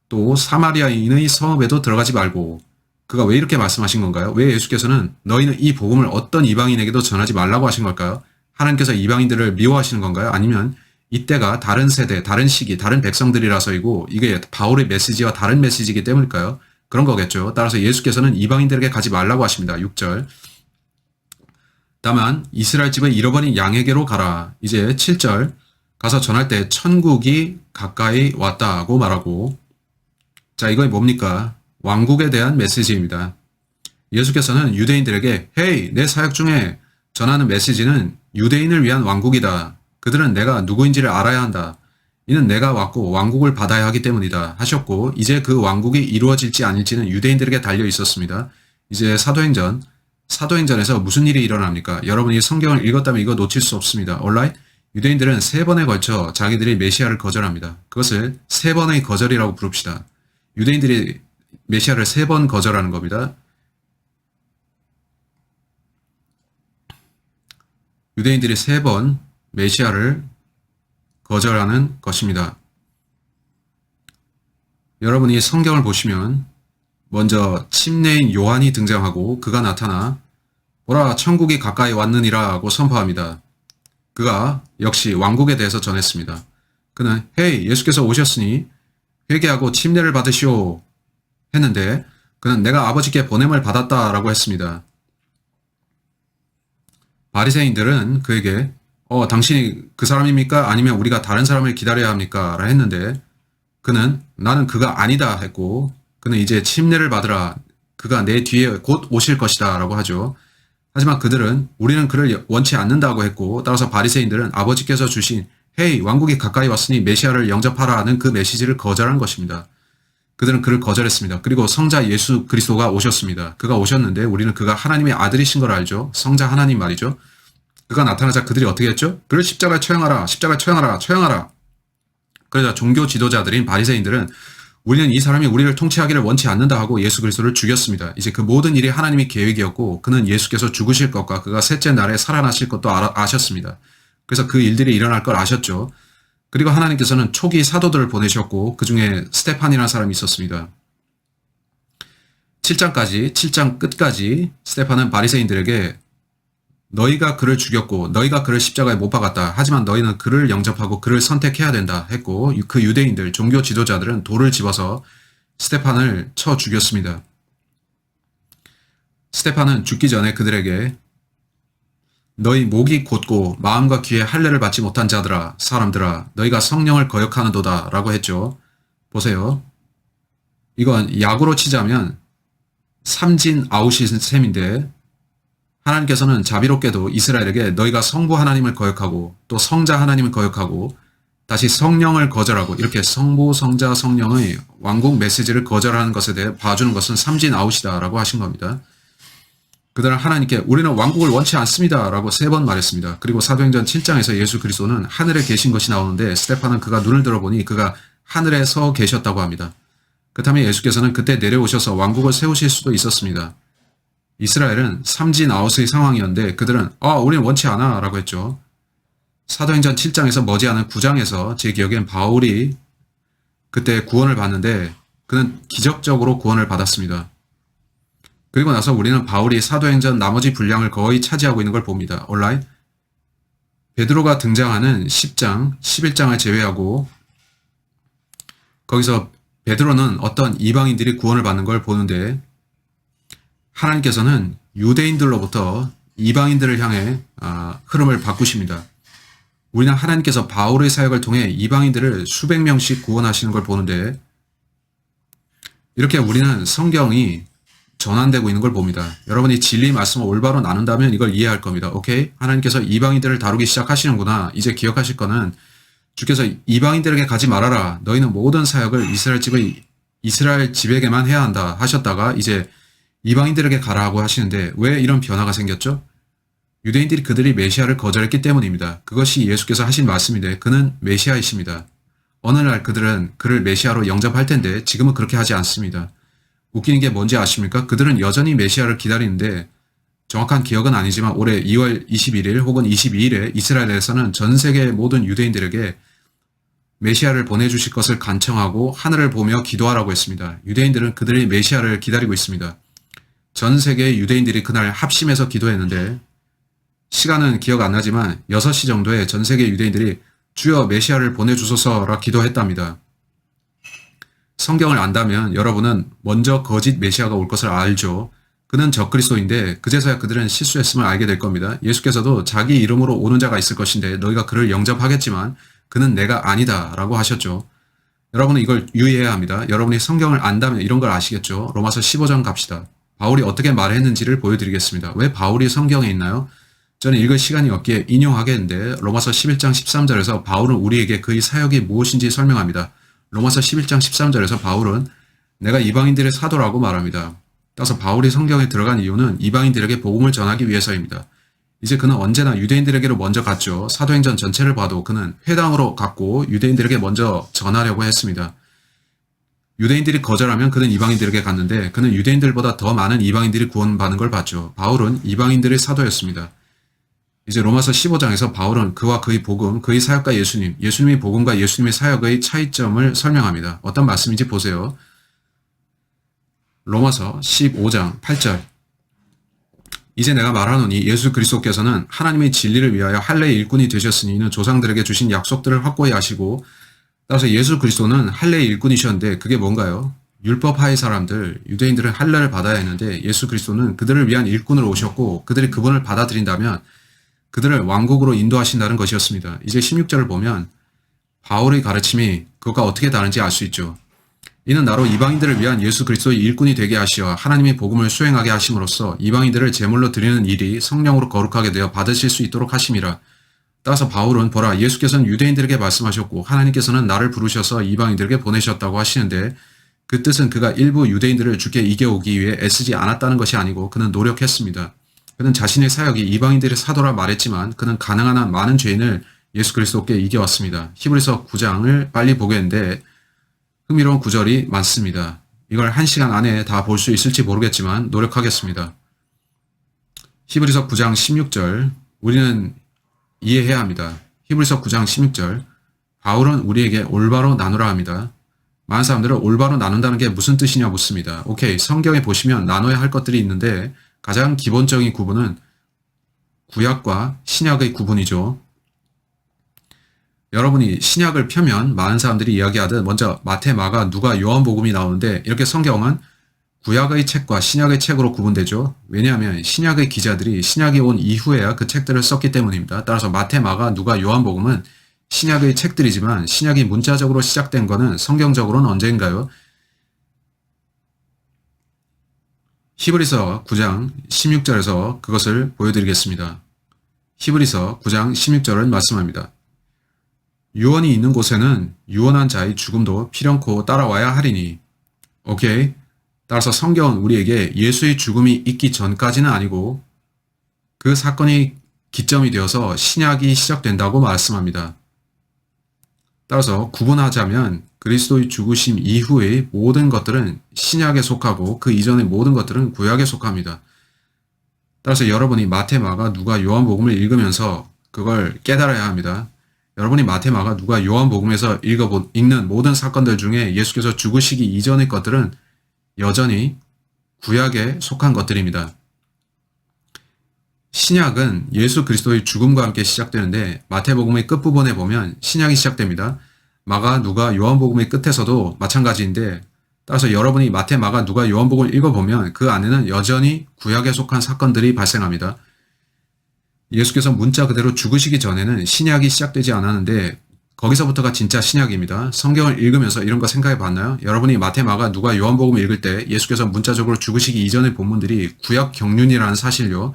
또 사마리아인의 성읍에도 들어가지 말고 그가 왜 이렇게 말씀하신 건가요? 왜 예수께서는 너희는 이 복음을 어떤 이방인에게도 전하지 말라고 하신 걸까요? 하나님께서 이방인들을 미워하시는 건가요? 아니면 이때가 다른 세대, 다른 시기, 다른 백성들이라서이고 이게 바울의 메시지와 다른 메시지이기 때문일까요? 그런 거겠죠. 따라서 예수께서는 이방인들에게 가지 말라고 하십니다. 6절. 다만 이스라엘 집의 잃어버린 양에게로 가라. 이제 7절. 가서 전할 때 천국이 가까이 왔다고 말하고 자, 이거 뭡니까? 왕국에 대한 메시지입니다. 예수께서는 유대인들에게 헤이, 내 사역 중에 전하는 메시지는 유대인을 위한 왕국이다. 그들은 내가 누구인지를 알아야 한다. 이는 내가 왔고 왕국을 받아야 하기 때문이다 하셨고 이제 그 왕국이 이루어질지 아닐지는 유대인들에게 달려 있었습니다. 이제 사도행전에서 무슨 일이 일어납니까? 여러분이 성경을 읽었다면 이거 놓칠 수 없습니다. alright? 유대인들은 3번에 걸쳐 자기들이 메시아를 거절합니다. 그것을 3번의 거절이라고 부릅시다. 유대인들이 메시아를 3번 거절하는 겁니다. 유대인들이 3번 메시아를 거절하는 것입니다. 여러분이 성경을 보시면 먼저 침례인 요한이 등장하고 그가 나타나 보라 천국이 가까이 왔느니라 고 선포합니다. 그가 역시 왕국에 대해서 전했습니다. 그는 헤이 예수께서 오셨으니 회개하고 침례를 받으시오 했는데 그는 내가 아버지께 보냄을 받았다라고 했습니다. 바리새인들은 그에게 당신이 그 사람입니까? 아니면 우리가 다른 사람을 기다려야 합니까? 라 했는데 그는 나는 그가 아니다 했고 그는 이제 침례를 받으라. 그가 내 뒤에 곧 오실 것이다 라고 하죠. 하지만 그들은 우리는 그를 원치 않는다고 했고 따라서 바리새인들은 아버지께서 주신 헤이 왕국이 가까이 왔으니 메시아를 영접하라는 그 메시지를 거절한 것입니다. 그들은 그를 거절했습니다. 그리고 성자 예수 그리스도가 오셨습니다. 그가 오셨는데 우리는 그가 하나님의 아들이신 걸 알죠. 성자 하나님 말이죠. 그가 나타나자 그들이 어떻게 했죠? 그를 십자가에 처형하라. 십자가에 처형하라. 처형하라. 그러자 종교 지도자들인 바리새인들은 우리는 이 사람이 우리를 통치하기를 원치 않는다 하고 예수 그리스도를 죽였습니다. 이제 그 모든 일이 하나님의 계획이었고 그는 예수께서 죽으실 것과 그가 셋째 날에 살아나실 것도 아셨습니다. 그래서 그 일들이 일어날 걸 아셨죠. 그리고 하나님께서는 초기 사도들을 보내셨고 그 중에 스테판이라는 사람이 있었습니다. 7장 끝까지 스테판은 바리새인들에게 너희가 그를 죽였고 너희가 그를 십자가에 못 박았다. 하지만 너희는 그를 영접하고 그를 선택해야 된다 했고 그 유대인들 종교 지도자들은 돌을 집어서 스테판을 쳐 죽였습니다. 스테판은 죽기 전에 그들에게 너희 목이 곧고 마음과 귀에 할례를 받지 못한 자들아 사람들아 너희가 성령을 거역하는도다 라고 했죠. 보세요. 이건 야구로 치자면 삼진 아웃인 셈인데 하나님께서는 자비롭게도 이스라엘에게 너희가 성부 하나님을 거역하고 또 성자 하나님을 거역하고 다시 성령을 거절하고 이렇게 성부, 성자, 성령의 왕국 메시지를 거절하는 것에 대해 봐주는 것은 삼진 아웃이다 라고 하신 겁니다. 그들은 하나님께 우리는 왕국을 원치 않습니다 라고 3번 말했습니다. 그리고 사도행전 7장에서 예수 그리스도는 하늘에 계신 것이 나오는데 스테판은 그가 눈을 들어보니 그가 하늘에 서 계셨다고 합니다. 그렇다면 예수께서는 그때 내려오셔서 왕국을 세우실 수도 있었습니다. 이스라엘은 삼진 아웃의 상황이었는데 그들은 우리는 원치 않아 라고 했죠. 사도행전 7장에서 머지않은 9장에서 제 기억엔 바울이 그때 구원을 받는데 그는 기적적으로 구원을 받았습니다. 그리고 나서 우리는 바울이 사도행전 나머지 분량을 거의 차지하고 있는 걸 봅니다. 온라인 베드로가 등장하는 10장, 11장을 제외하고 거기서 베드로는 어떤 이방인들이 구원을 받는 걸 보는데 하나님께서는 유대인들로부터 이방인들을 향해 흐름을 바꾸십니다. 우리는 하나님께서 바울의 사역을 통해 이방인들을 수백 명씩 구원하시는 걸 보는데 이렇게 우리는 성경이 전환되고 있는 걸 봅니다. 여러분이 진리 말씀을 올바로 나눈다면 이걸 이해할 겁니다. 오케이? 하나님께서 이방인들을 다루기 시작하시는구나. 이제 기억하실 거는 주께서 이방인들에게 가지 말아라. 너희는 모든 사역을 이스라엘 집에게만 해야 한다 하셨다가 이제 이방인들에게 가라고 하시는데 왜 이런 변화가 생겼죠? 유대인들이 그들이 메시아를 거절했기 때문입니다. 그것이 예수께서 하신 말씀인데 그는 메시아이십니다. 어느 날 그들은 그를 메시아로 영접할 텐데 지금은 그렇게 하지 않습니다. 웃기는 게 뭔지 아십니까? 그들은 여전히 메시아를 기다리는데 정확한 기억은 아니지만 올해 2월 21일 혹은 22일에 이스라엘에서는 전 세계 모든 유대인들에게 메시아를 보내주실 것을 간청하고 하늘을 보며 기도하라고 했습니다. 유대인들은 그들의 메시아를 기다리고 있습니다. 전 세계의 유대인들이 그날 합심해서 기도했는데 시간은 기억 안 나지만 6시 정도에 전 세계 유대인들이 주여 메시아를 보내주소서라 기도했답니다. 성경을 안다면 여러분은 먼저 거짓 메시아가 올 것을 알죠. 그는 적그리스도인데 그제서야 그들은 실수했음을 알게 될 겁니다. 예수께서도 자기 이름으로 오는 자가 있을 것인데 너희가 그를 영접하겠지만 그는 내가 아니다 라고 하셨죠. 여러분은 이걸 유의해야 합니다. 여러분이 성경을 안다면 이런 걸 아시겠죠. 로마서 15장 갑시다. 바울이 어떻게 말했는지를 보여드리겠습니다. 왜 바울이 성경에 있나요? 저는 읽을 시간이 없기에 인용하겠는데 로마서 11장 13절에서 바울은 우리에게 그의 사역이 무엇인지 설명합니다. 로마서 11장 13절에서 바울은 내가 이방인들의 사도라고 말합니다. 따라서 바울이 성경에 들어간 이유는 이방인들에게 복음을 전하기 위해서입니다. 이제 그는 언제나 유대인들에게로 먼저 갔죠. 사도행전 전체를 봐도 그는 회당으로 갔고 유대인들에게 먼저 전하려고 했습니다. 유대인들이 거절하면 그는 이방인들에게 갔는데 그는 유대인들보다 더 많은 이방인들이 구원받는 걸 봤죠. 바울은 이방인들의 사도였습니다. 이제 로마서 15장에서 바울은 그와 그의 복음, 그의 사역과 예수님, 예수님의 복음과 예수님의 사역의 차이점을 설명합니다. 어떤 말씀인지 보세요. 로마서 15장 8절 이제 내가 말하노니 예수 그리스도께서는 하나님의 진리를 위하여 할례의 일꾼이 되셨으니 이는 조상들에게 주신 약속들을 확고히 하시고 따라서 예수 그리스도는 할례의 일꾼이셨는데 그게 뭔가요? 율법하의 사람들, 유대인들은 할례를 받아야 했는데 예수 그리스도는 그들을 위한 일꾼으로 오셨고 그들이 그분을 받아들인다면 그들을 왕국으로 인도하신다는 것이었습니다. 이제 16절을 보면 바울의 가르침이 그것과 어떻게 다른지 알 수 있죠. 이는 나로 이방인들을 위한 예수 그리스도의 일꾼이 되게 하시어 하나님의 복음을 수행하게 하심으로써 이방인들을 제물로 드리는 일이 성령으로 거룩하게 되어 받으실 수 있도록 하심이라. 따라서 바울은 보라 예수께서는 유대인들에게 말씀하셨고 하나님께서는 나를 부르셔서 이방인들에게 보내셨다고 하시는데 그 뜻은 그가 일부 유대인들을 주께 이겨오기 위해 애쓰지 않았다는 것이 아니고 그는 노력했습니다. 그는 자신의 사역이 이방인들의 사도라 말했지만 그는 가능한 한 많은 죄인을 예수 그리스도께 이겨왔습니다. 히브리서 9장을 빨리 보겠는데 흥미로운 구절이 많습니다. 이걸 1시간 안에 다 볼 수 있을지 모르겠지만 노력하겠습니다. 히브리서 9장 16절 우리는 이해해야 합니다. 히브리서 9장 16절 바울은 우리에게 올바로 나누라 합니다. 많은 사람들은 올바로 나눈다는 게 무슨 뜻이냐 묻습니다. 오케이, 성경에 보시면 나눠야 할 것들이 있는데 가장 기본적인 구분은 구약과 신약의 구분이죠. 여러분이 신약을 펴면 많은 사람들이 이야기하듯 먼저 마태, 마가, 누가, 요한복음이 나오는데 이렇게 성경은 구약의 책과 신약의 책으로 구분되죠. 왜냐하면 신약의 기자들이 신약이 온 이후에야 그 책들을 썼기 때문입니다. 따라서 마태, 마가, 누가, 요한복음은 신약의 책들이지만 신약이 문자적으로 시작된 것은 성경적으로는 언제인가요? 히브리서 9장 16절에서 그것을 보여드리겠습니다. 히브리서 9장 16절은 말씀합니다. 유언이 있는 곳에는 유언한 자의 죽음도 필연코 따라와야 하리니. 오케이. 따라서 성경은 우리에게 예수의 죽음이 있기 전까지는 아니고 그 사건이 기점이 되어서 신약이 시작된다고 말씀합니다. 따라서 구분하자면 그리스도의 죽으심 이후의 모든 것들은 신약에 속하고 그 이전의 모든 것들은 구약에 속합니다. 따라서 여러분이 마태, 마가, 누가, 요한복음을 읽으면서 그걸 깨달아야 합니다. 여러분이 마태, 마가, 누가, 요한복음에서 읽는 모든 사건들 중에 예수께서 죽으시기 이전의 것들은 여전히 구약에 속한 것들입니다. 신약은 예수 그리스도의 죽음과 함께 시작되는데 마태복음의 끝부분에 보면 신약이 시작됩니다. 마가, 누가, 요한복음의 끝에서도 마찬가지인데 따라서 여러분이 마태, 마가, 누가, 요한복음을 읽어보면 그 안에는 여전히 구약에 속한 사건들이 발생합니다. 예수께서 문자 그대로 죽으시기 전에는 신약이 시작되지 않았는데 거기서부터가 진짜 신약입니다. 성경을 읽으면서 이런 거 생각해 봤나요? 여러분이 마태, 마가, 누가, 요한복음을 읽을 때 예수께서 문자적으로 죽으시기 이전의 본문들이 구약 경륜이라는 사실요.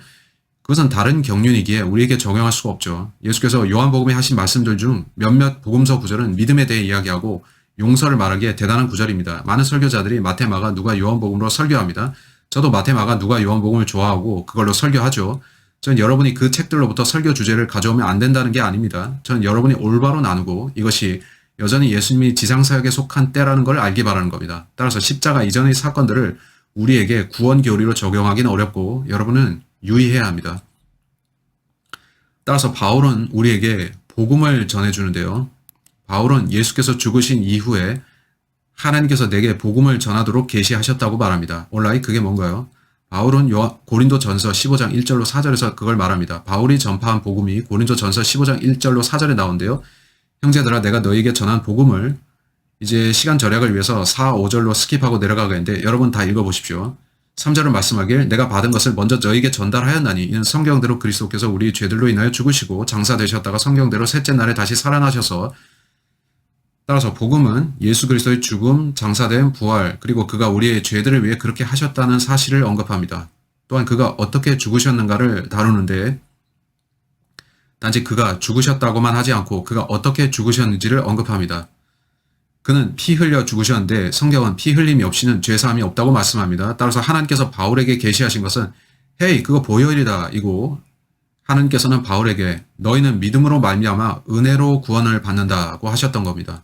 그것은 다른 경륜이기에 우리에게 적용할 수가 없죠. 예수께서 요한복음에 하신 말씀들 중 몇몇 복음서 구절은 믿음에 대해 이야기하고 용서를 말하기에 대단한 구절입니다. 많은 설교자들이 마태, 마가, 누가, 요한복음으로 설교합니다. 저도 마태, 마가, 누가, 요한복음을 좋아하고 그걸로 설교하죠. 전 여러분이 그 책들로부터 설교 주제를 가져오면 안 된다는 게 아닙니다. 전 여러분이 올바로 나누고 이것이 여전히 예수님이 지상사역에 속한 때라는 걸 알기 바라는 겁니다. 따라서 십자가 이전의 사건들을 우리에게 구원 교리로 적용하기는 어렵고 여러분은 유의해야 합니다. 따라서 바울은 우리에게 복음을 전해주는데요. 바울은 예수께서 죽으신 이후에 하나님께서 내게 복음을 전하도록 계시하셨다고 말합니다. 온라인 그게 뭔가요? 바울은 고린도전서 15장 1절로 4절에서 그걸 말합니다. 바울이 전파한 복음이 고린도전서 15장 1절로 4절에 나오는데요. 형제들아 내가 너희에게 전한 복음을 이제 시간 절약을 위해서 4, 5절로 스킵하고 내려가겠는데 여러분 다 읽어보십시오. 3절은 말씀하길 내가 받은 것을 먼저 너희에게 전달하였나니 이는 성경대로 그리스도께서 우리 죄들로 인하여 죽으시고 장사되셨다가 성경대로 셋째 날에 다시 살아나셔서 따라서 복음은 예수 그리스도의 죽음, 장사된 부활, 그리고 그가 우리의 죄들을 위해 그렇게 하셨다는 사실을 언급합니다. 또한 그가 어떻게 죽으셨는가를 다루는데 단지 그가 죽으셨다고만 하지 않고 그가 어떻게 죽으셨는지를 언급합니다. 그는 피 흘려 죽으셨는데 성경은 피 흘림이 없이는 죄사함이 없다고 말씀합니다. 따라서 하나님께서 바울에게 계시하신 것은 헤이 그거 보혈이다 이고 하나님께서는 바울에게 너희는 믿음으로 말미암아 은혜로 구원을 받는다고 하셨던 겁니다.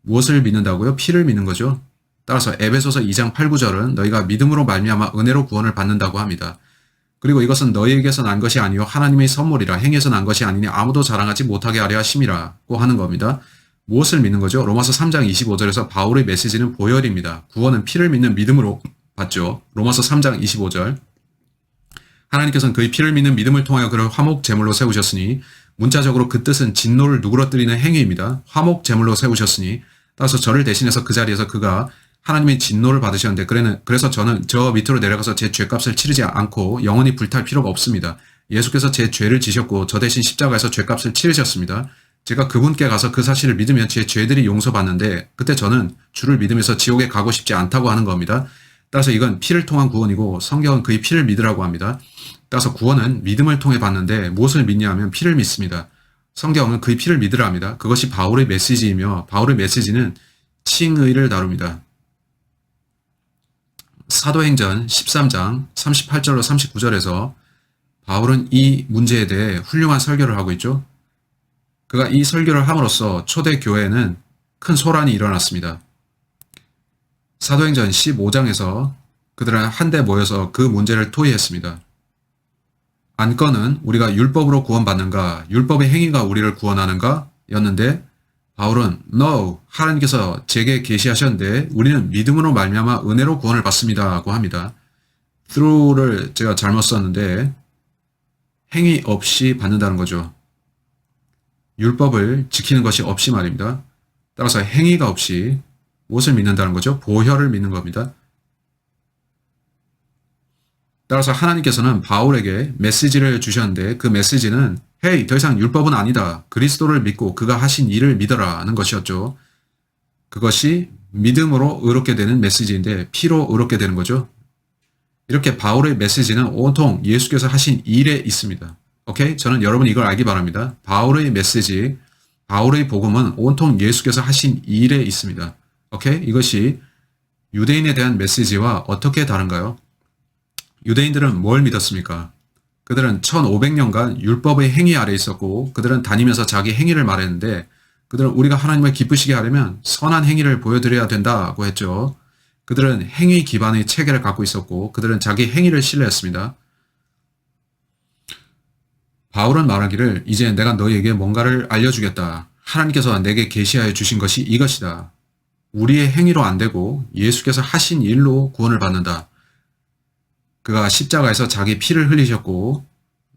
무엇을 믿는다고요? 피를 믿는 거죠. 따라서 에베소서 2장 8, 9절은 너희가 믿음으로 말미암아 은혜로 구원을 받는다고 합니다. 그리고 이것은 너희에게서 난 것이 아니요 하나님의 선물이라 행해서 난 것이 아니니 아무도 자랑하지 못하게 하려 하심이라고 하는 겁니다. 무엇을 믿는 거죠? 로마서 3장 25절에서 바울의 메시지는 보혈입니다. 구원은 피를 믿는 믿음으로 받죠. 로마서 3장 25절 하나님께서는 그의 피를 믿는 믿음을 통하여 그를 화목 제물로 세우셨으니 문자적으로 그 뜻은 진노를 누그러뜨리는 행위입니다. 화목 제물로 세우셨으니 따라서 저를 대신해서 그 자리에서 그가 하나님의 진노를 받으셨는데 그래서 저는 저 밑으로 내려가서 제 죄값을 치르지 않고 영원히 불탈 필요가 없습니다. 예수께서 제 죄를 지셨고 저 대신 십자가에서 죄값을 치르셨습니다. 제가 그분께 가서 그 사실을 믿으면 제 죄들이 용서받는데 그때 저는 주를 믿으면서 지옥에 가고 싶지 않다고 하는 겁니다. 따라서 이건 피를 통한 구원이고 성경은 그의 피를 믿으라고 합니다. 따라서 구원은 믿음을 통해 받는데 무엇을 믿냐 하면 피를 믿습니다. 성경은 그의 피를 믿으라 합니다. 그것이 바울의 메시지이며 바울의 메시지는 칭의를 다룹니다. 사도행전 13장 38절로 39절에서 바울은 이 문제에 대해 훌륭한 설교를 하고 있죠. 그가 이 설교를 함으로써 초대 교회에는 큰 소란이 일어났습니다. 사도행전 15장에서 그들은 한데 모여서 그 문제를 토의했습니다. 안건은 우리가 율법으로 구원받는가, 율법의 행위가 우리를 구원하는가 였는데 바울은 No, 하나님께서 제게 계시하셨는데 우리는 믿음으로 말미암아 은혜로 구원을 받습니다고 합니다. through를 제가 잘못 썼는데 행위 없이 받는다는 거죠. 율법을 지키는 것이 없이 말입니다. 따라서 행위가 없이 무엇을 믿는다는 거죠? 보혈을 믿는 겁니다. 따라서 하나님께서는 바울에게 메시지를 주셨는데 그 메시지는 헤이 더 이상 율법은 아니다. 그리스도를 믿고 그가 하신 일을 믿어라는 것이었죠. 그것이 믿음으로 의롭게 되는 메시지인데 피로 의롭게 되는 거죠. 이렇게 바울의 메시지는 온통 예수께서 하신 일에 있습니다. 오케이? 저는 여러분이 이걸 알기 바랍니다. 바울의 메시지, 바울의 복음은 온통 예수께서 하신 일에 있습니다. 오케이? 이것이 유대인에 대한 메시지와 어떻게 다른가요? 유대인들은 뭘 믿었습니까? 그들은 1500년간 율법의 행위 아래 있었고 그들은 다니면서 자기 행위를 말했는데 그들은 우리가 하나님을 기쁘시게 하려면 선한 행위를 보여드려야 된다고 했죠. 그들은 행위 기반의 체계를 갖고 있었고 그들은 자기 행위를 신뢰했습니다. 바울은 말하기를 이제 내가 너희에게 뭔가를 알려주겠다. 하나님께서 내게 계시하여 주신 것이 이것이다. 우리의 행위로 안 되고 예수께서 하신 일로 구원을 받는다. 그가 십자가에서 자기 피를 흘리셨고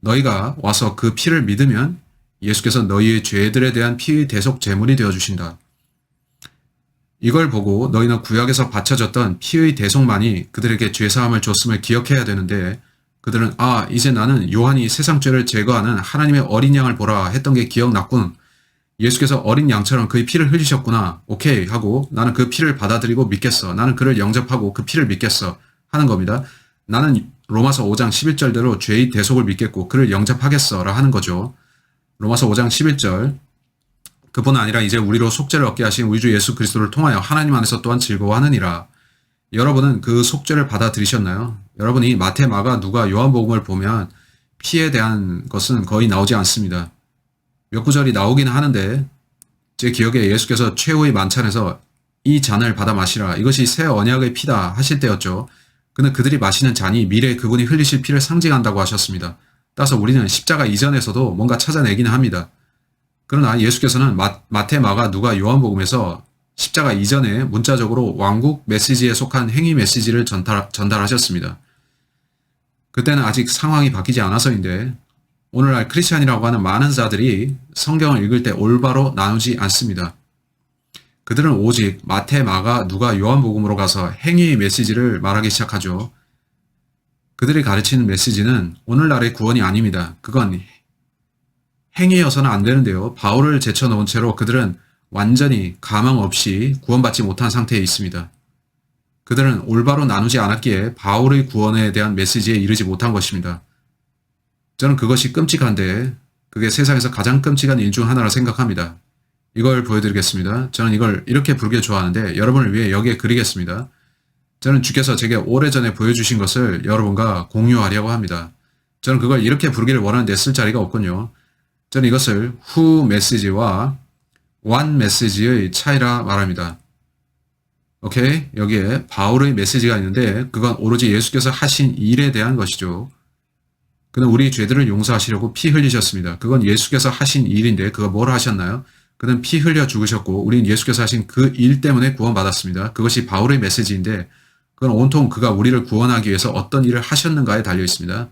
너희가 와서 그 피를 믿으면 예수께서 너희의 죄들에 대한 피의 대속 제물이 되어주신다. 이걸 보고 너희는 구약에서 바쳐졌던 피의 대속만이 그들에게 죄사함을 줬음을 기억해야 되는데 그들은 이제 나는 요한이 세상 죄를 제거하는 하나님의 어린 양을 보라 했던 게 기억났군. 예수께서 어린 양처럼 그의 피를 흘리셨구나. 오케이 하고 나는 그 피를 받아들이고 믿겠어. 나는 그를 영접하고 그 피를 믿겠어 하는 겁니다. 나는 로마서 5장 11절대로 죄의 대속을 믿겠고 그를 영접하겠어 라 하는 거죠. 로마서 5장 11절 그뿐 아니라 이제 우리로 속죄를 얻게 하신 우리 주 예수 그리스도를 통하여 하나님 안에서 또한 즐거워하느니라. 여러분은 그 속죄를 받아들이셨나요? 여러분이 마태, 마가, 누가, 요한복음을 보면 피에 대한 것은 거의 나오지 않습니다. 몇 구절이 나오긴 하는데 제 기억에 예수께서 최후의 만찬에서 이 잔을 받아 마시라. 이것이 새 언약의 피다 하실 때였죠. 그는 그들이 마시는 잔이 미래에 그분이 흘리실 피를 상징한다고 하셨습니다. 따라서 우리는 십자가 이전에서도 뭔가 찾아내기는 합니다. 그러나 예수께서는 마태, 마가, 누가, 요한복음에서 십자가 이전에 문자적으로 왕국 메시지에 속한 행위 메시지를 전달하셨습니다. 그때는 아직 상황이 바뀌지 않아서인데 오늘날 크리스찬이라고 하는 많은 자들이 성경을 읽을 때 올바로 나누지 않습니다. 그들은 오직 마태, 마가, 누가, 요한복음으로 가서 행위 메시지를 말하기 시작하죠. 그들이 가르치는 메시지는 오늘날의 구원이 아닙니다. 그건 행위여서는 안 되는데요. 바울을 제쳐놓은 채로 그들은 완전히 가망 없이 구원받지 못한 상태에 있습니다. 그들은 올바로 나누지 않았기에 바울의 구원에 대한 메시지에 이르지 못한 것입니다. 저는 그것이 끔찍한데 그게 세상에서 가장 끔찍한 일 중 하나라 생각합니다. 이걸 보여드리겠습니다. 저는 이걸 이렇게 부르게 좋아하는데 여러분을 위해 여기에 그리겠습니다. 저는 주께서 제게 오래전에 보여주신 것을 여러분과 공유하려고 합니다. 저는 그걸 이렇게 부르기를 원하는데 쓸 자리가 없군요. 저는 이것을 who 메시지와 one 메시지의 차이라 말합니다. 오케이? 여기에 바울의 메시지가 있는데 그건 오로지 예수께서 하신 일에 대한 것이죠. 그는 우리 죄들을 용서하시려고 피 흘리셨습니다. 그건 예수께서 하신 일인데 그거 뭘 하셨나요? 그는 피 흘려 죽으셨고 우린 예수께서 하신 그 일 때문에 구원받았습니다. 그것이 바울의 메시지인데 그건 온통 그가 우리를 구원하기 위해서 어떤 일을 하셨는가에 달려 있습니다.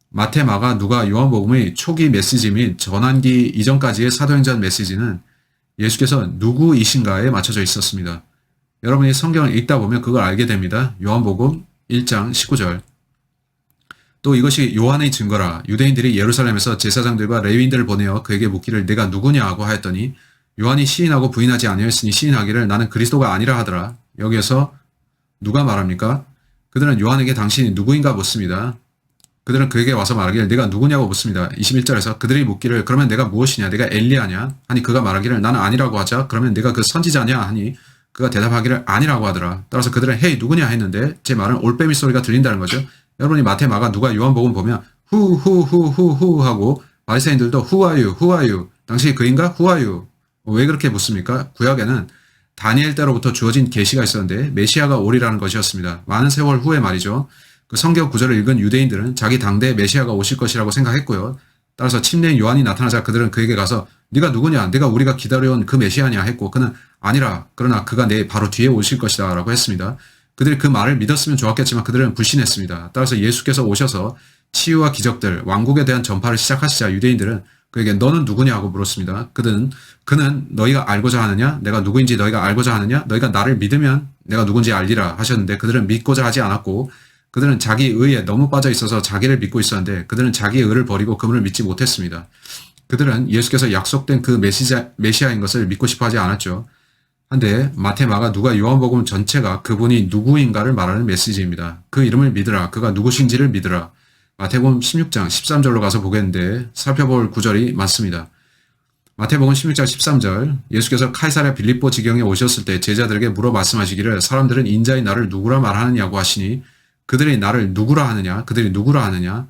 마태, 마가, 누가, 요한복음의 초기 메시지 및 전환기 이전까지의 사도행전 메시지는 예수께서 누구이신가에 맞춰져 있었습니다. 여러분이 성경을 읽다 보면 그걸 알게 됩니다. 요한복음 1장 19절. 또 이것이 요한의 증거라. 유대인들이 예루살렘에서 제사장들과 레위인들을 보내어 그에게 묻기를 내가 누구냐고 하였더니 요한이 시인하고 부인하지 아니하였으니 시인하기를 나는 그리스도가 아니라 하더라. 여기에서 누가 말합니까? 그들은 요한에게 당신이 누구인가 묻습니다. 그들은 그에게 와서 말하기를 내가 누구냐고 묻습니다. 21절에서 그들이 묻기를 그러면 내가 무엇이냐? 내가 엘리야냐? 하니 그가 말하기를 나는 아니라고 하자. 그러면 내가 그 선지자냐? 하니 그가 대답하기를 아니라고 하더라. 따라서 그들은 헤이 누구냐 했는데 제 말은 올빼미 소리가 들린다는 거죠. 여러분이 마태, 마가, 누가, 요한복음 보면 후 하고 바리새인들도 who are you? 당신이 그인가? who are you? 왜 그렇게 묻습니까? 구약에는 다니엘 때로부터 주어진 계시가 있었는데 메시아가 오리라는 것이었습니다. 많은 세월 후에 말이죠. 그 성경 구절을 읽은 유대인들은 자기 당대에 메시아가 오실 것이라고 생각했고요. 따라서 침례인 요한이 나타나자 그들은 그에게 가서 네가 누구냐? 네가 우리가 기다려온 그 메시아냐? 했고 그는 아니라 그러나 그가 내 바로 뒤에 오실 것이다 라고 했습니다. 그들이 그 말을 믿었으면 좋았겠지만 그들은 불신했습니다. 따라서 예수께서 오셔서 치유와 기적들, 왕국에 대한 전파를 시작하시자 유대인들은 그에게 너는 누구냐고 물었습니다. 그는 너희가 알고자 하느냐? 내가 누구인지 너희가 알고자 하느냐? 너희가 나를 믿으면 내가 누군지 알리라 하셨는데 그들은 믿고자 하지 않았고 그들은 자기 의에 너무 빠져 있어서 자기를 믿고 있었는데 그들은 자기의 의를 버리고 그분을 믿지 못했습니다. 그들은 예수께서 약속된 그 메시아인 것을 믿고 싶어 하지 않았죠. 한데 마태, 마가, 누가, 요한복음 전체가 그분이 누구인가를 말하는 메시지입니다. 그 이름을 믿으라. 그가 누구신지를 믿으라. 마태복음 16장 13절로 가서 보겠는데 살펴볼 구절이 많습니다. 마태복음 16장 13절 예수께서 카이사랴 빌립보 지경에 오셨을 때 제자들에게 물어 말씀하시기를 사람들은 인자의 나를 누구라 말하느냐고 하시니 그들이 나를 누구라 하느냐? 그들이 누구라 하느냐?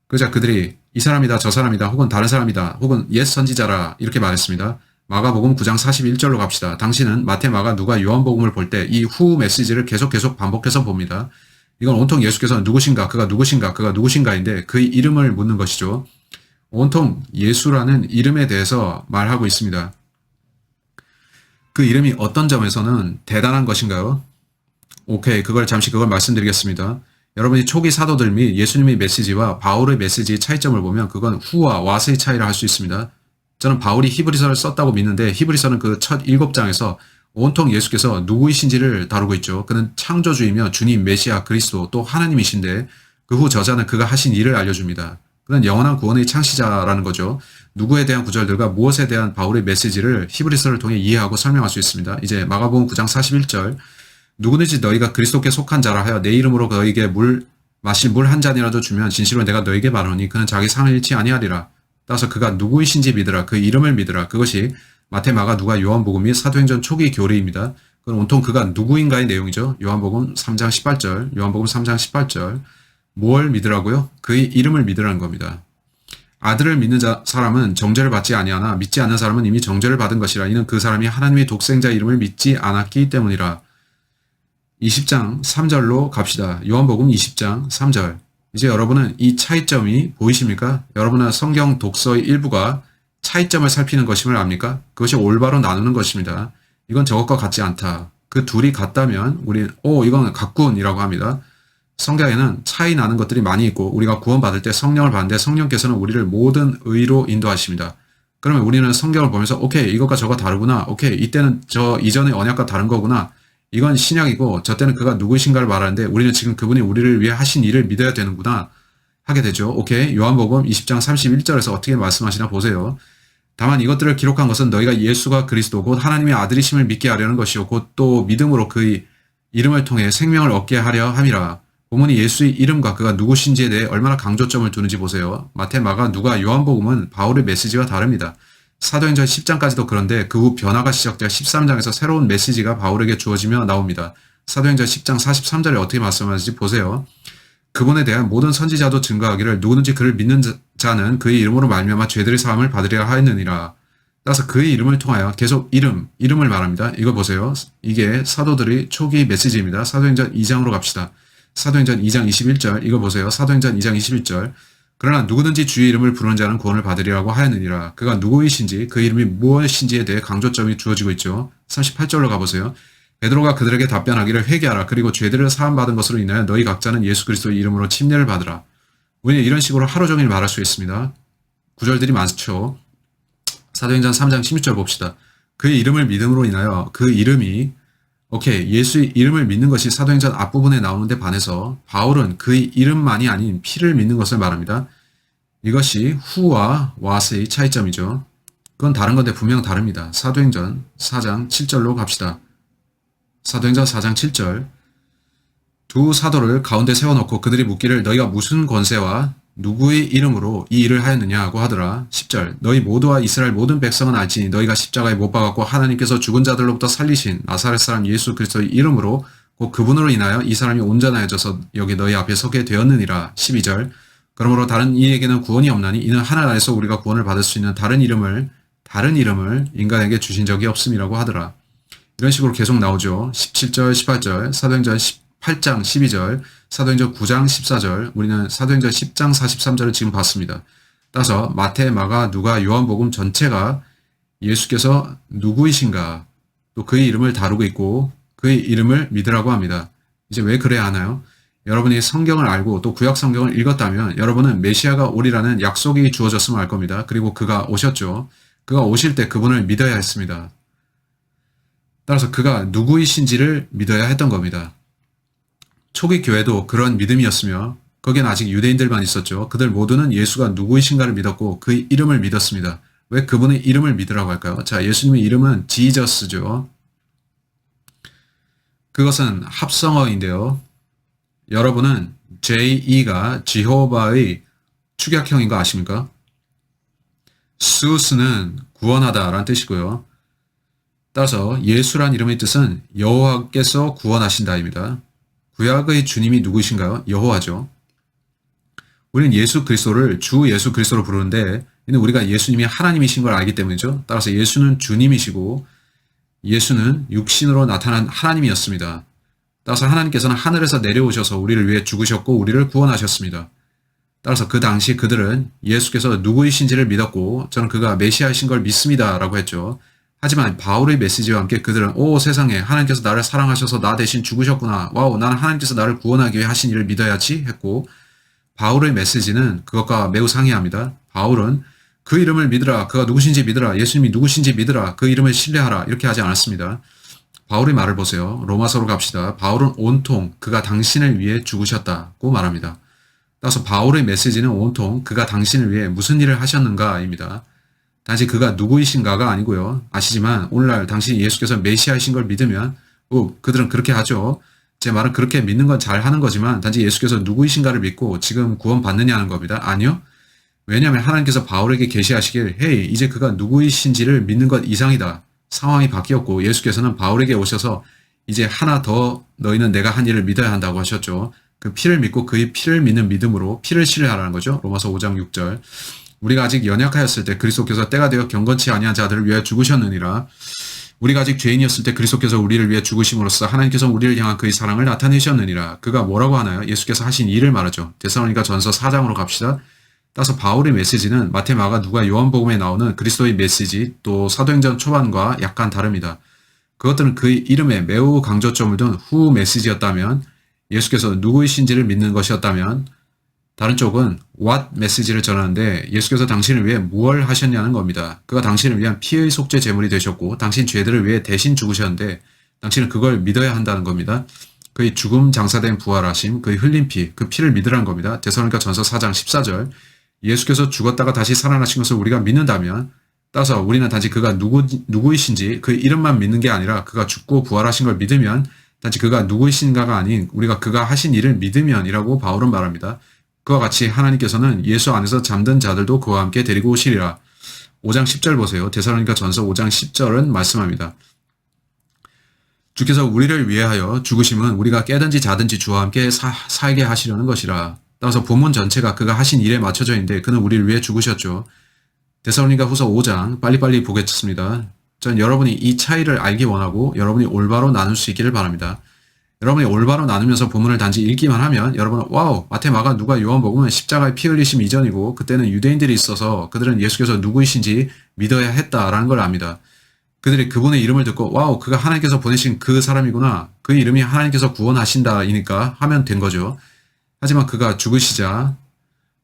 그러자 그들이 이 사람이다 저 사람이다 혹은 다른 사람이다 혹은 옛 선지자라 이렇게 말했습니다. 마가복음 9장 41절로 갑시다. 당신은 마태, 마가, 누가, 요한복음을 볼 때 이 후 메시지를 계속 반복해서 봅니다. 이건 온통 예수께서 누구신가 그가 누구신가인데 그의 이름을 묻는 것이죠. 온통 예수라는 이름에 대해서 말하고 있습니다. 그 이름이 어떤 점에서는 대단한 것인가요? 오케이, 그걸 말씀드리겠습니다. 여러분이 초기 사도들 및 예수님의 메시지와 바울의 메시지의 차이점을 보면 그건 who와 what의 차이라 할 수 있습니다. 저는 바울이 히브리서를 썼다고 믿는데 히브리서는 그 첫 7장에서 온통 예수께서 누구이신지를 다루고 있죠. 그는 창조주이며 주님, 메시아, 그리스도 또 하나님이신데 그 후 저자는 그가 하신 일을 알려줍니다. 그는 영원한 구원의 창시자라는 거죠. 누구에 대한 구절들과 무엇에 대한 바울의 메시지를 히브리서를 통해 이해하고 설명할 수 있습니다. 이제 마가복음 9장 41절 누구든지 너희가 그리스도께 속한 자라 하여 내 이름으로 너희에게 마실 물 한 잔이라도 주면 진실로 내가 너희에게 말하노니 그는 자기 상을 잃지 아니하리라. 따라서 그가 누구이신지 믿으라. 그 이름을 믿으라. 그것이 마태, 마가, 누가, 요한복음 및 사도행전 초기 교리입니다. 그건 온통 그가 누구인가의 내용이죠. 요한복음 3장 18절, 요한복음 3장 18절. 뭘 믿으라고요? 그의 이름을 믿으라는 겁니다. 아들을 믿는 사람은 정죄를 받지 아니하나 믿지 않는 사람은 이미 정죄를 받은 것이라. 이는 그 사람이 하나님의 독생자 이름을 믿지 않았기 때문이라. 20장 3절로 갑시다. 요한복음 20장 3절. 이제 여러분은 이 차이점이 보이십니까? 여러분은 성경 독서의 일부가 차이점을 살피는 것임을 압니까? 그것이 올바로 나누는 것입니다. 이건 저것과 같지 않다. 그 둘이 같다면 우리는 이건 같군이라고 합니다. 성경에는 차이 나는 것들이 많이 있고 우리가 구원받을 때 성령을 받는데 성령께서는 우리를 모든 의로 인도하십니다. 그러면 우리는 성경을 보면서 오케이 이것과 저거 다르구나. 오케이 이때는 저 이전의 언약과 다른 거구나. 이건 신약이고 저 때는 그가 누구이신가를 말하는데 우리는 지금 그분이 우리를 위해 하신 일을 믿어야 되는구나 하게 되죠. 오케이 요한복음 20장 31절에서 어떻게 말씀하시나 보세요. 다만 이것들을 기록한 것은 너희가 예수가 그리스도 곧 하나님의 아들이심을 믿게 하려는 것이요 곧 또 믿음으로 그의 이름을 통해 생명을 얻게 하려 함이라. 본문이 예수의 이름과 그가 누구신지에 대해 얼마나 강조점을 두는지 보세요. 마태, 마가, 누가, 요한복음은 바울의 메시지와 다릅니다. 사도행전 10장까지도 그런데 그 후 변화가 시작되어 13장에서 새로운 메시지가 바울에게 주어지며 나옵니다. 사도행전 10장 43절에 어떻게 말씀하는지 보세요. 그분에 대한 모든 선지자도 증거하기를 누구든지 그를 믿는 자는 그의 이름으로 말미암아 죄들의 사함을 받으리라 하였느니라. 따라서 그의 이름을 통하여 계속 이름을 말합니다. 이거 보세요. 이게 사도들의 초기 메시지입니다. 사도행전 2장으로 갑시다. 사도행전 2장 21절 이거 보세요. 사도행전 2장 21절 그러나 누구든지 주의 이름을 부르는 자는 구원을 받으리라고 하였느니라. 그가 누구이신지 그 이름이 무엇인지에 대해 강조점이 주어지고 있죠. 38절로 가보세요. 베드로가 그들에게 답변하기를 회개하라. 그리고 죄들을 사함받은 것으로 인하여 너희 각자는 예수 그리스도의 이름으로 침례를 받으라. 우리는 이런 식으로 하루 종일 말할 수 있습니다. 구절들이 많죠. 사도행전 3장 16절 봅시다. 그의 이름을 믿음으로 인하여 그 이름이 예수의 이름을 믿는 것이 사도행전 앞부분에 나오는데 반해서 바울은 그의 이름만이 아닌 피를 믿는 것을 말합니다. 이것이 후와 왓의 차이점이죠. 그건 다른 건데 분명 다릅니다. 사도행전 4장 7절로 갑시다. 사도행전 4장 7절 두 사도를 가운데 세워놓고 그들이 묻기를 너희가 무슨 권세와 누구의 이름으로 이 일을 하였느냐고 하더라. 10절 너희 모두와 이스라엘 모든 백성은 알지니 너희가 십자가에 못 박았고 하나님께서 죽은 자들로부터 살리신 나사렛 사람 예수 그리스도의 이름으로 곧 그분으로 인하여 이 사람이 온전하여져서 여기 너희 앞에 서게 되었느니라. 12절 그러므로 다른 이에게는 구원이 없나니 이는 하늘 안에서 우리가 구원을 받을 수 있는 다른 이름을 인간에게 주신 적이 없음이라고 하더라. 이런 식으로 계속 나오죠. 17절 18절 사도행전 8장 12절, 사도행전 9장 14절, 우리는 사도행전 10장 43절을 지금 봤습니다. 따라서 마태, 마가, 누가, 요한복음 전체가 예수께서 누구이신가, 또 그의 이름을 다루고 있고 그의 이름을 믿으라고 합니다. 이제 왜 그래야 하나요? 여러분이 성경을 알고 또 구약 성경을 읽었다면 여러분은 메시아가 오리라는 약속이 주어졌음을 알 겁니다. 그리고 그가 오셨죠. 그가 오실 때 그분을 믿어야 했습니다. 따라서 그가 누구이신지를 믿어야 했던 겁니다. 초기 교회도 그런 믿음이었으며 거기엔 아직 유대인들만 있었죠. 그들 모두는 예수가 누구이신가를 믿었고 그의 이름을 믿었습니다. 왜 그분의 이름을 믿으라고 할까요? 자, 예수님의 이름은 지저스죠. 그것은 합성어인데요. 여러분은 JE가 지호바의 축약형인 거 아십니까? 수스는 구원하다 라는 뜻이고요. 따라서 예수란 이름의 뜻은 여호와께서 구원하신다입니다. 구약의 주님이 누구이신가요? 여호와죠. 우리는 예수 그리스도를 주 예수 그리스도로 부르는데 이는 우리가 예수님이 하나님이신 걸 알기 때문이죠. 따라서 예수는 주님이시고 예수는 육신으로 나타난 하나님이었습니다. 따라서 하나님께서는 하늘에서 내려오셔서 우리를 위해 죽으셨고 우리를 구원하셨습니다. 따라서 그 당시 그들은 예수께서 누구이신지를 믿었고 저는 그가 메시아이신 걸 믿습니다 라고 했죠. 하지만 바울의 메시지와 함께 그들은 세상에 하나님께서 나를 사랑하셔서 나 대신 죽으셨구나. 와우, 나는 하나님께서 나를 구원하기 위해 하신 일을 믿어야지 했고 바울의 메시지는 그것과 매우 상이합니다. 바울은 그 이름을 믿으라. 그가 누구신지 믿으라. 예수님이 누구신지 믿으라. 그 이름을 신뢰하라. 이렇게 하지 않았습니다. 바울의 말을 보세요. 로마서로 갑시다. 바울은 온통 그가 당신을 위해 죽으셨다고 말합니다. 따라서 바울의 메시지는 온통 그가 당신을 위해 무슨 일을 하셨는가입니다. 단지 그가 누구이신가가 아니고요. 아시지만 오늘날 당신이 예수께서 메시아이신 걸 믿으면 그들은 그렇게 하죠. 제 말은 그렇게 믿는 건 잘 하는 거지만 단지 예수께서 누구이신가를 믿고 지금 구원 받느냐는 겁니다. 아니요. 왜냐하면 하나님께서 바울에게 계시하시길 헤이 이제 그가 누구이신지를 믿는 것 이상이다. 상황이 바뀌었고 예수께서는 바울에게 오셔서 이제 하나 더 너희는 내가 한 일을 믿어야 한다고 하셨죠. 그 피를 믿고 그의 피를 믿는 믿음으로 피를 신뢰하라는 거죠. 로마서 5장 6절. 우리가 아직 연약하였을 때 그리스도께서 때가 되어 경건치 아니한 자들을 위하여 죽으셨느니라. 우리가 아직 죄인이었을 때 그리스도께서 우리를 위해 죽으심으로써 하나님께서 우리를 향한 그의 사랑을 나타내셨느니라. 그가 뭐라고 하나요? 예수께서 하신 일을 말하죠. 데살로니가 전서 4장으로 갑시다. 따라서 바울의 메시지는 마태, 마가, 누가, 요한복음에 나오는 그리스도의 메시지 또 사도행전 초반과 약간 다릅니다. 그것들은 그의 이름에 매우 강조점을 둔 후 메시지였다면 예수께서 누구이신지를 믿는 것이었다면 다른 쪽은 what 메시지를 전하는데 예수께서 당신을 위해 무엇을 하셨냐는 겁니다. 그가 당신을 위한 피의 속죄 제물이 되셨고 당신 죄들을 위해 대신 죽으셨는데 당신은 그걸 믿어야 한다는 겁니다. 그의 죽음 장사된 부활하심, 그의 흘린 피, 그 피를 믿으라는 겁니다. 데살로니가 전서 4장 14절 예수께서 죽었다가 다시 살아나신 것을 우리가 믿는다면 따라서 우리는 단지 그가 누구이신지 그 이름만 믿는 게 아니라 그가 죽고 부활하신 걸 믿으면 단지 그가 누구이신가가 아닌 우리가 그가 하신 일을 믿으면이라고 바울은 말합니다. 그와 같이 하나님께서는 예수 안에서 잠든 자들도 그와 함께 데리고 오시리라. 5장 10절 보세요. 데살로니가 전서 5장 10절은 말씀합니다. 주께서 우리를 위하여 죽으심은 우리가 깨든지 자든지 주와 함께 살게 하시려는 것이라. 따라서 본문 전체가 그가 하신 일에 맞춰져 있는데 그는 우리를 위해 죽으셨죠. 데살로니가 후서 5장 빨리빨리 보겠습니다. 전 여러분이 이 차이를 알기 원하고 여러분이 올바로 나눌 수 있기를 바랍니다. 여러분이 올바로 나누면서 본문을 단지 읽기만 하면 여러분은 와우 마태, 마가, 누가, 요한복음은 십자가의 피 흘리심 이전이고 그때는 유대인들이 있어서 그들은 예수께서 누구이신지 믿어야 했다라는 걸 압니다. 그들이 그분의 이름을 듣고 와우 그가 하나님께서 보내신 그 사람이구나. 그 이름이 하나님께서 구원하신다이니까 하면 된 거죠. 하지만 그가 죽으시자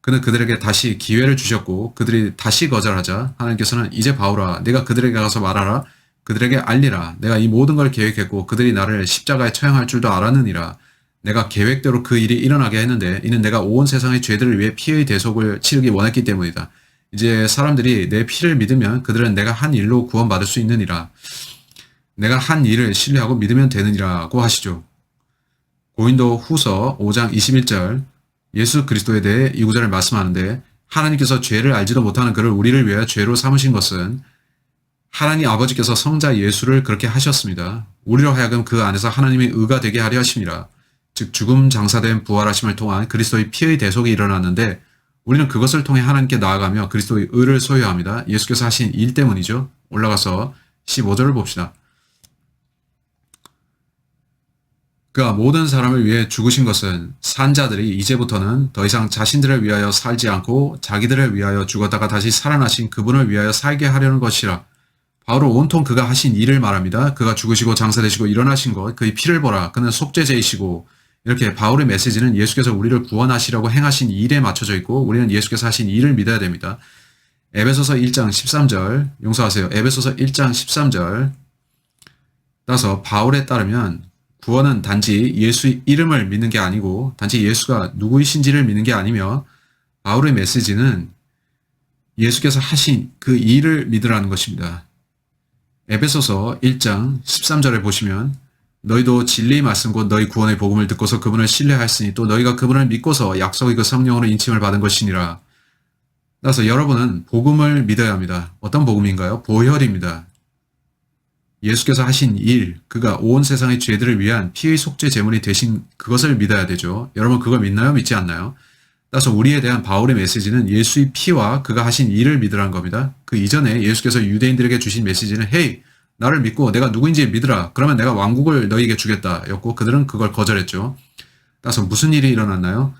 그는 그들에게 다시 기회를 주셨고 그들이 다시 거절하자 하나님께서는 이제 바울아 내가 그들에게 가서 말하라. 그들에게 알리라. 내가 이 모든 걸 계획했고 그들이 나를 십자가에 처형할 줄도 알았느니라. 내가 계획대로 그 일이 일어나게 했는데 이는 내가 온 세상의 죄들을 위해 피의 대속을 치르기 원했기 때문이다. 이제 사람들이 내 피를 믿으면 그들은 내가 한 일로 구원받을 수 있느니라. 내가 한 일을 신뢰하고 믿으면 되느니라고 하시죠. 고린도 후서 5장 21절 예수 그리스도에 대해 이 구절을 말씀하는데 하나님께서 죄를 알지도 못하는 그를 우리를 위하여 죄로 삼으신 것은 하나님 아버지께서 성자 예수를 그렇게 하셨습니다. 우리로 하여금 그 안에서 하나님의 의가 되게 하려 하심이라. 즉 죽음 장사된 부활하심을 통한 그리스도의 피의 대속이 일어났는데 우리는 그것을 통해 하나님께 나아가며 그리스도의 의를 소유합니다. 예수께서 하신 일 때문이죠. 올라가서 15절을 봅시다. 그가 모든 사람을 위해 죽으신 것은 산자들이 이제부터는 더 이상 자신들을 위하여 살지 않고 자기들을 위하여 죽었다가 다시 살아나신 그분을 위하여 살게 하려는 것이라. 바울은 온통 그가 하신 일을 말합니다. 그가 죽으시고 장사되시고 일어나신 것, 그의 피를 보라. 그는 속죄제이시고 이렇게 바울의 메시지는 예수께서 우리를 구원하시려고 행하신 일에 맞춰져 있고 우리는 예수께서 하신 일을 믿어야 됩니다. 에베소서 1장 13절 용서하세요. 에베소서 1장 13절 따라서 바울에 따르면 구원은 단지 예수의 이름을 믿는 게 아니고 단지 예수가 누구이신지를 믿는 게 아니며 바울의 메시지는 예수께서 하신 그 일을 믿으라는 것입니다. 에베소서 1장 13절에 보시면 너희도 진리의 말씀 곧 너희 구원의 복음을 듣고서 그분을 신뢰하였으니 또 너희가 그분을 믿고서 약속의 그 성령으로 인침을 받은 것이니라. 따라서 여러분은 복음을 믿어야 합니다. 어떤 복음인가요? 보혈입니다. 예수께서 하신 일, 그가 온 세상의 죄들을 위한 피의 속죄 제물이 되신 그것을 믿어야 되죠. 여러분 그걸 믿나요? 믿지 않나요? 따라서 우리에 대한 바울의 메시지는 예수의 피와 그가 하신 일을 믿으라는 겁니다. 그 이전에 예수께서 유대인들에게 주신 메시지는 헤이 나를 믿고 내가 누구인지 믿으라. 그러면 내가 왕국을 너희에게 주겠다 였고 그들은 그걸 거절했죠. 따라서 무슨 일이 일어났나요?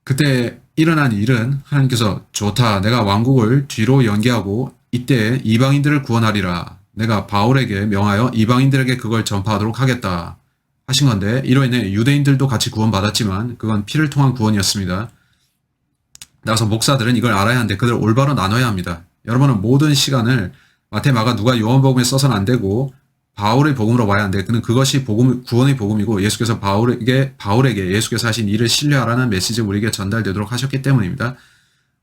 그때 일어난 일은 하나님께서 좋다. 내가 왕국을 뒤로 연기하고 이때 이방인들을 구원하리라. 내가 바울에게 명하여 이방인들에게 그걸 전파하도록 하겠다 하신 건데 이로 인해 유대인들도 같이 구원받았지만 그건 피를 통한 구원이었습니다. 따라서 목사들은 이걸 알아야 하는데 그들을 올바로 나눠야 합니다. 여러분은 모든 시간을 마태, 마가, 누가, 요한복음에 써서는 안 되고 바울의 복음으로 봐야 하는데 그는 그것이 구원의 복음이고 예수께서 바울에게 예수께서 하신 일을 신뢰하라는 메시지가 우리에게 전달되도록 하셨기 때문입니다.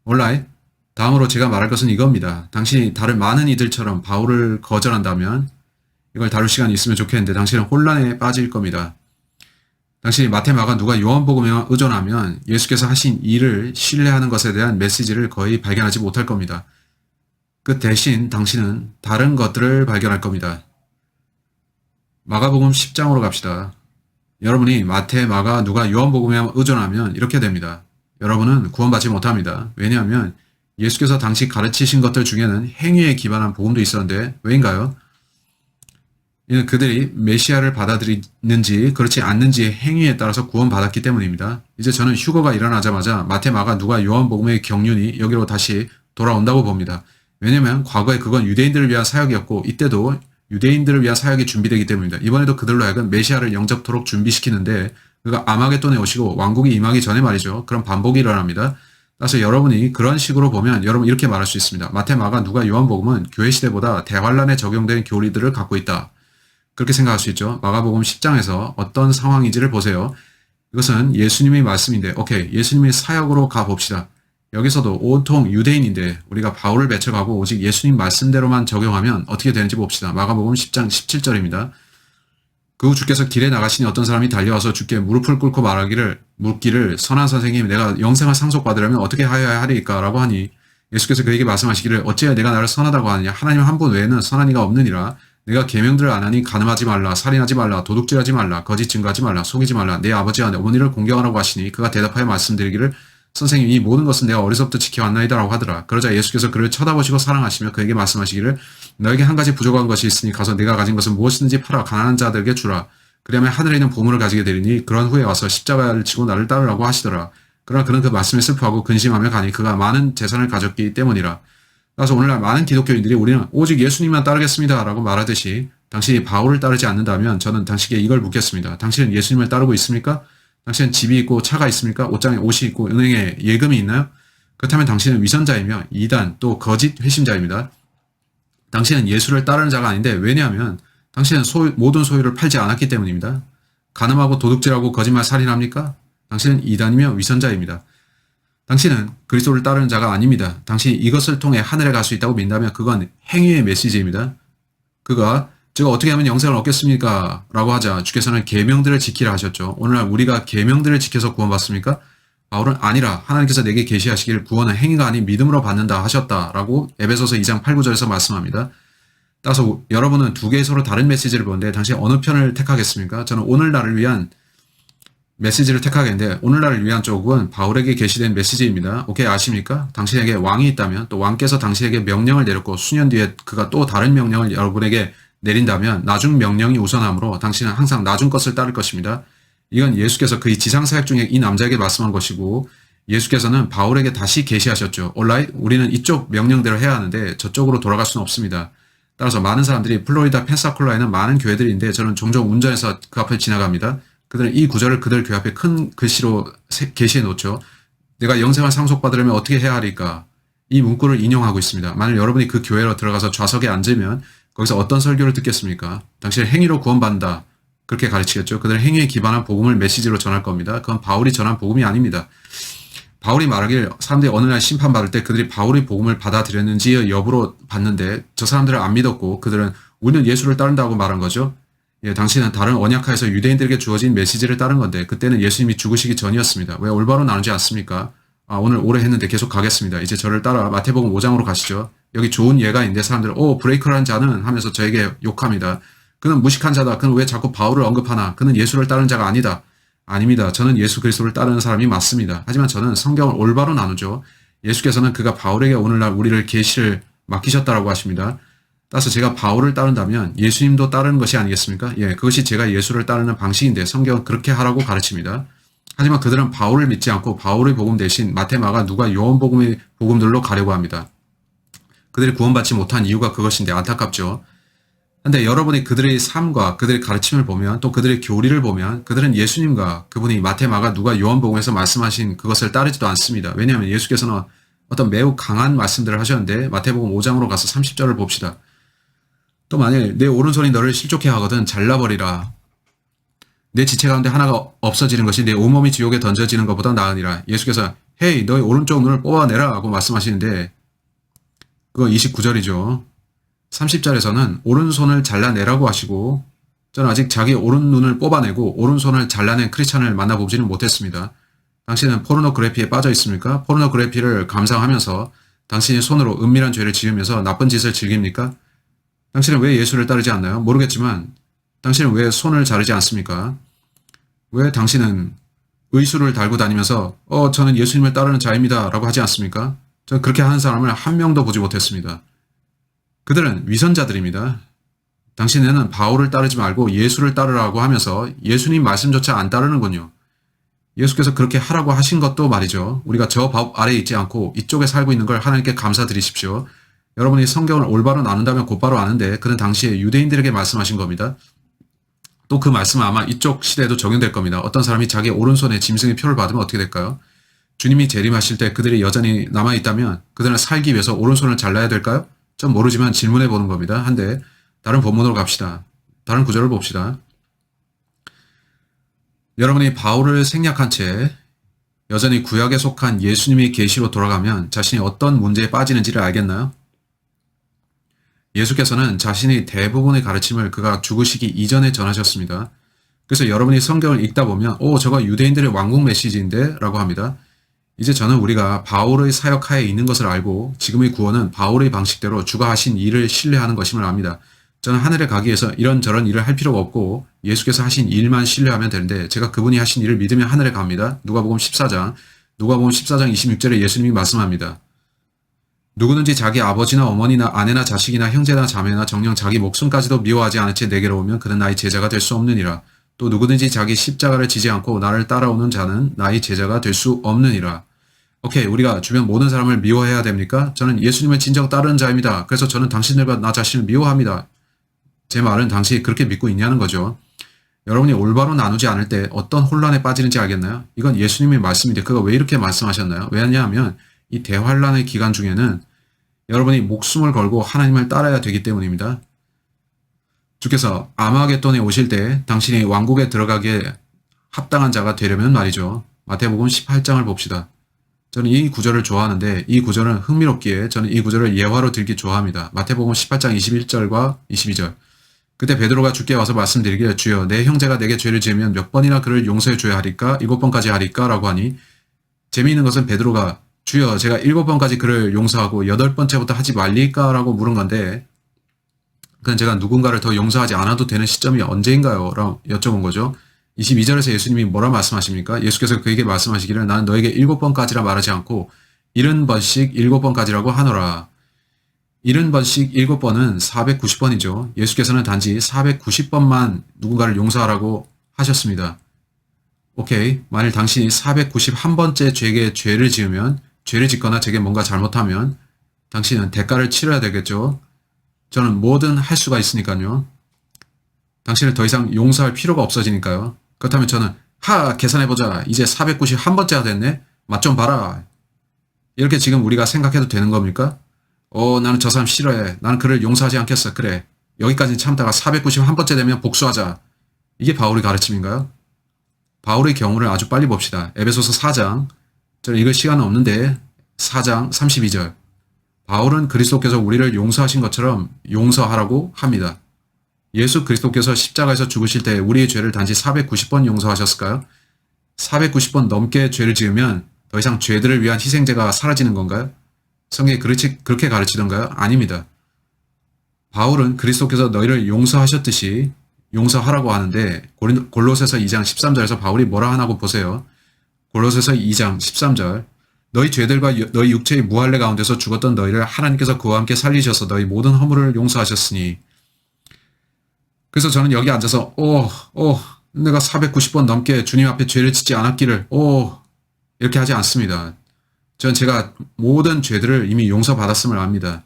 온라인 다음으로 제가 말할 것은 이겁니다. 당신이 다른 많은 이들처럼 바울을 거절한다면 이걸 다룰 시간이 있으면 좋겠는데 당신은 혼란에 빠질 겁니다. 당신이 마태, 마가, 누가, 요한복음에만 의존하면 예수께서 하신 일을 신뢰하는 것에 대한 메시지를 거의 발견하지 못할 겁니다. 그 대신 당신은 다른 것들을 발견할 겁니다. 마가복음 10장으로 갑시다. 여러분이 마태, 마가, 누가, 요한복음에만 의존하면 이렇게 됩니다. 여러분은 구원받지 못합니다. 왜냐하면 예수께서 당시 가르치신 것들 중에는 행위에 기반한 복음도 있었는데 왜인가요? 이는 그들이 메시아를 받아들이는지 그렇지 않는지의 행위에 따라서 구원받았기 때문입니다. 이제 저는 휴거가 일어나자마자 마태, 마가, 누가, 요한복음의 경륜이 여기로 다시 돌아온다고 봅니다. 왜냐하면 과거에 그건 유대인들을 위한 사역이었고 이때도 유대인들을 위한 사역이 준비되기 때문입니다. 이번에도 그들로 하여금 메시아를 영접토록 준비시키는데 그가 아마겟돈에 오시고 왕국이 임하기 전에 말이죠. 그런 반복이 일어납니다. 따라서 여러분이 그런 식으로 보면 여러분 이렇게 말할 수 있습니다. 마태, 마가, 누가, 요한복음은 교회 시대보다 대환란에 적용된 교리들을 갖고 있다. 그렇게 생각할 수 있죠. 마가복음 10장에서 어떤 상황인지를 보세요. 이것은 예수님의 말씀인데 오케이, 예수님의 사역으로 가봅시다. 여기서도 온통 유대인인데 우리가 바울을 배척하고 오직 예수님 말씀대로만 적용하면 어떻게 되는지 봅시다. 마가복음 10장 17절입니다. 그 후 주께서 길에 나가시니 어떤 사람이 달려와서 주께 무릎을 꿇고 묻기를 선한 선생님, 내가 영생을 상속받으려면 어떻게 하여야 하리까? 라고 하니 예수께서 그에게 말씀하시기를 어찌하여 내가 나를 선하다고 하느냐? 하나님 한 분 외에는 선한 이가 없느니라. 내가 계명들을 안 하니 간음하지 말라, 살인하지 말라, 도둑질하지 말라, 거짓 증거하지 말라, 속이지 말라, 내 아버지와 내 어머니를 공경하라고 하시니 그가 대답하여 말씀드리기를 선생님, 이 모든 것은 내가 어려서부터 지켜왔나이다 라고 하더라. 그러자 예수께서 그를 쳐다보시고 사랑하시며 그에게 말씀하시기를 너에게 한 가지 부족한 것이 있으니 가서 네가 가진 것은 무엇이든지 팔아 가난한 자들에게 주라. 그리하면 하늘에 있는 보물을 가지게 되리니 그런 후에 와서 십자가를 지고 나를 따르라고 하시더라. 그러나 그는 그 말씀에 슬퍼하고 근심하며 가니 그가 많은 재산을 가졌기 때문이라. 따라서 오늘날 많은 기독교인들이 우리는 오직 예수님만 따르겠습니다 라고 말하듯이 당신이 바울을 따르지 않는다면 저는 당신에게 이걸 묻겠습니다. 당신은 예수님을 따르고 있습니까? 당신은 집이 있고 차가 있습니까? 옷장에 옷이 있고 은행에 예금이 있나요? 그렇다면 당신은 위선자이며 이단 또 거짓 회심자입니다. 당신은 예수를 따르는 자가 아닌데 왜냐하면 당신은 모든 소유를 팔지 않았기 때문입니다. 간음하고 도둑질하고 거짓말 살인합니까? 당신은 이단이며 위선자입니다. 당신은 그리스도를 따르는 자가 아닙니다. 당신이 이것을 통해 하늘에 갈 수 있다고 믿는다면 그건 행위의 메시지입니다. 그가 제가 어떻게 하면 영생을 얻겠습니까? 라고 하자 주께서는 계명들을 지키라 하셨죠. 오늘날 우리가 계명들을 지켜서 구원받습니까? 바울은 아니라 하나님께서 내게 계시하시길 구원은 행위가 아닌 믿음으로 받는다 하셨다라고 에베소서 2장 8, 9절에서 말씀합니다. 따라서 여러분은 두 개의 서로 다른 메시지를 보는데 당신이 어느 편을 택하겠습니까? 저는 오늘날을 위한 메시지를 택하겠는데 오늘날을 위한 쪽은 바울에게 게시된 메시지입니다. 오케이, 아십니까? 당신에게 왕이 있다면 또 왕께서 당신에게 명령을 내렸고 수년 뒤에 그가 또 다른 명령을 여러분에게 내린다면 나중 명령이 우선하므로 당신은 항상 나중 것을 따를 것입니다. 이건 예수께서 그의 지상사역 중에 이 남자에게 말씀한 것이고 예수께서는 바울에게 다시 계시하셨죠. alright, 우리는 이쪽 명령대로 해야 하는데 저쪽으로 돌아갈 수는 없습니다. 따라서 많은 사람들이 플로리다 펜사콜라에는 많은 교회들이 있는데 저는 종종 운전해서 그 앞을 지나갑니다. 그들은 이 구절을 그들 교회 앞에 큰 글씨로 게시해 놓죠. 내가 영생을 상속받으려면 어떻게 해야 하리까? 이 문구를 인용하고 있습니다. 만일 여러분이 그 교회로 들어가서 좌석에 앉으면 거기서 어떤 설교를 듣겠습니까? 당신의 행위로 구원받는다. 그렇게 가르치겠죠. 그들은 행위에 기반한 복음을 메시지로 전할 겁니다. 그건 바울이 전한 복음이 아닙니다. 바울이 말하길 사람들이 어느 날 심판받을 때 그들이 바울의 복음을 받아들였는지 여부로 봤는데 저 사람들을 안 믿었고 그들은 우리는 예수를 따른다고 말한 거죠. 예, 당신은 다른 언약하에서 유대인들에게 주어진 메시지를 따른 건데 그때는 예수님이 죽으시기 전이었습니다. 왜 올바로 나누지 않습니까? 오늘 오래 했는데 계속 가겠습니다. 이제 저를 따라 마태복음 5장으로 가시죠. 여기 좋은 예가 있는데 사람들은 브레이커라는 자는 하면서 저에게 욕합니다. 그는 무식한 자다. 그는 왜 자꾸 바울을 언급하나? 그는 예수를 따르는 자가 아니다. 아닙니다. 저는 예수 그리스도를 따르는 사람이 맞습니다. 하지만 저는 성경을 올바로 나누죠. 예수께서는 그가 바울에게 오늘날 우리를 계시를 맡기셨다라고 하십니다. 따라서 제가 바울을 따른다면 예수님도 따르는 것이 아니겠습니까? 예, 그것이 제가 예수를 따르는 방식인데 성경은 그렇게 하라고 가르칩니다. 하지만 그들은 바울을 믿지 않고 바울의 복음 대신 마태, 마가, 누가, 요한복음의 복음들로 가려고 합니다. 그들이 구원받지 못한 이유가 그것인데 안타깝죠. 근데 여러분이 그들의 삶과 그들의 가르침을 보면 또 그들의 교리를 보면 그들은 예수님과 그분이 마태, 마가, 누가, 요한복음에서 말씀하신 그것을 따르지도 않습니다. 왜냐하면 예수께서는 어떤 매우 강한 말씀들을 하셨는데 마태복음 5장으로 가서 30절을 봅시다. 또 만일 내 오른손이 너를 실족해 하거든 잘라버리라. 내 지체 가운데 하나가 없어지는 것이 내 온몸이 지옥에 던져지는 것보다 나으니라. 예수께서 헤이 너의 오른쪽 눈을 뽑아내라 하고 말씀하시는데 그거 29절이죠. 30절에서는 오른손을 잘라내라고 하시고 저는 아직 자기 오른눈을 뽑아내고 오른손을 잘라낸 크리스찬을 만나보지는 못했습니다. 당신은 포르노그래피에 빠져 있습니까? 포르노그래피를 감상하면서 당신이 손으로 은밀한 죄를 지으면서 나쁜 짓을 즐깁니까? 당신은 왜 예수를 따르지 않나요? 모르겠지만 당신은 왜 손을 자르지 않습니까? 왜 당신은 의수를 달고 다니면서 저는 예수님을 따르는 자입니다 라고 하지 않습니까? 저는 그렇게 하는 사람을 한 명도 보지 못했습니다. 그들은 위선자들입니다. 당신네는 바울을 따르지 말고 예수를 따르라고 하면서 예수님 말씀조차 안 따르는군요. 예수께서 그렇게 하라고 하신 것도 말이죠. 우리가 저 법 아래에 있지 않고 이쪽에 살고 있는 걸 하나님께 감사드리십시오. 여러분이 성경을 올바로 나눈다면 곧바로 아는데 그는 당시에 유대인들에게 말씀하신 겁니다. 또 그 말씀은 아마 이쪽 시대에도 적용될 겁니다. 어떤 사람이 자기 오른손에 짐승의 표를 받으면 어떻게 될까요? 주님이 재림하실 때 그들이 여전히 남아있다면 그들은 살기 위해서 오른손을 잘라야 될까요? 전 모르지만 질문해 보는 겁니다. 한데 다른 본문으로 갑시다. 다른 구절을 봅시다. 여러분이 바울을 생략한 채 여전히 구약에 속한 예수님의 계시로 돌아가면 자신이 어떤 문제에 빠지는지를 알겠나요? 예수께서는 자신의 대부분의 가르침을 그가 죽으시기 이전에 전하셨습니다. 그래서 여러분이 성경을 읽다 보면 저거 유대인들의 왕국 메시지인데? 라고 합니다. 이제 저는 우리가 바울의 사역하에 있는 것을 알고 지금의 구원은 바울의 방식대로 주가 하신 일을 신뢰하는 것임을 압니다. 저는 하늘에 가기 위해서 이런저런 일을 할 필요가 없고 예수께서 하신 일만 신뢰하면 되는데 제가 그분이 하신 일을 믿으면 하늘에 갑니다. 누가복음 14장 26절에 예수님이 말씀합니다. 누구든지 자기 아버지나 어머니나 아내나 자식이나 형제나 자매나 정녕 자기 목숨까지도 미워하지 않은 채 내게로 오면 그는 나의 제자가 될 수 없느니라. 또 누구든지 자기 십자가를 지지 않고 나를 따라오는 자는 나의 제자가 될 수 없느니라. 오케이, 우리가 주변 모든 사람을 미워해야 됩니까? 저는 예수님을 진정 따르는 자입니다. 그래서 저는 당신들과 나 자신을 미워합니다. 제 말은 당신이 그렇게 믿고 있냐는 거죠. 여러분이 올바로 나누지 않을 때 어떤 혼란에 빠지는지 알겠나요? 이건 예수님의 말씀인데 그가 왜 이렇게 말씀하셨나요? 왜냐하면 이 대환란의 기간 중에는 여러분이 목숨을 걸고 하나님을 따라야 되기 때문입니다. 주께서 아마겟돈에 오실 때 당신이 왕국에 들어가기에 합당한 자가 되려면 말이죠. 마태복음 18장을 봅시다. 저는 이 구절을 좋아하는데 이 구절은 흥미롭기에 저는 이 구절을 예화로 들기 좋아합니다. 마태복음 18장 21절과 22절. 그때 베드로가 주께 와서 말씀드리기를 주여 내 형제가 내게 죄를 지으면 몇 번이나 그를 용서해 줘야 하리까? 7번까지 하리까? 라고 하니 재미있는 것은 베드로가 주여 제가 7번까지 그를 용서하고 8번째부터 하지 말리까? 라고 물은 건데 그건 제가 누군가를 더 용서하지 않아도 되는 시점이 언제인가요? 라고 여쭤본 거죠. 22절에서 예수님이 뭐라 말씀하십니까? 예수께서 그에게 말씀하시기를 나는 너에게 7번까지라 말하지 않고 70번씩 7번까지라고 하노라. 70번씩 7번은 490번이죠. 예수께서는 단지 490번만 누군가를 용서하라고 하셨습니다. 오케이, 만일 당신이 491번째 죄에게 죄를 지으면 죄를 짓거나 제게 뭔가 잘못하면 당신은 대가를 치러야 되겠죠. 저는 뭐든 할 수가 있으니까요. 당신을 더 이상 용서할 필요가 없어지니까요. 그렇다면 저는 계산해보자. 이제 491번째가 됐네. 맛 좀 봐라. 이렇게 지금 우리가 생각해도 되는 겁니까? 나는 저 사람 싫어해. 나는 그를 용서하지 않겠어. 그래. 여기까지 참다가 491번째 되면 복수하자. 이게 바울의 가르침인가요? 바울의 경우를 아주 빨리 봅시다. 에베소서 4장. 저는 읽을 시간은 없는데 4장 32절. 바울은 그리스도께서 우리를 용서하신 것처럼 용서하라고 합니다. 예수 그리스도께서 십자가에서 죽으실 때 우리의 죄를 단지 490번 용서하셨을까요? 490번 넘게 죄를 지으면 더 이상 죄들을 위한 희생제가 사라지는 건가요? 성경이 그렇게 가르치던가요? 아닙니다. 바울은 그리스도께서 너희를 용서하셨듯이 용서하라고 하는데 골로새서 2장 13절에서 바울이 뭐라 하나고 보세요. 골로새서 2장 13절 너희 죄들과 너희 육체의 무할례 가운데서 죽었던 너희를 하나님께서 그와 함께 살리셔서 너희 모든 허물을 용서하셨으니. 그래서 저는 여기 앉아서 내가 490번 넘게 주님 앞에 죄를 짓지 않았기를 이렇게 하지 않습니다. 전 제가 모든 죄들을 이미 용서받았음을 압니다.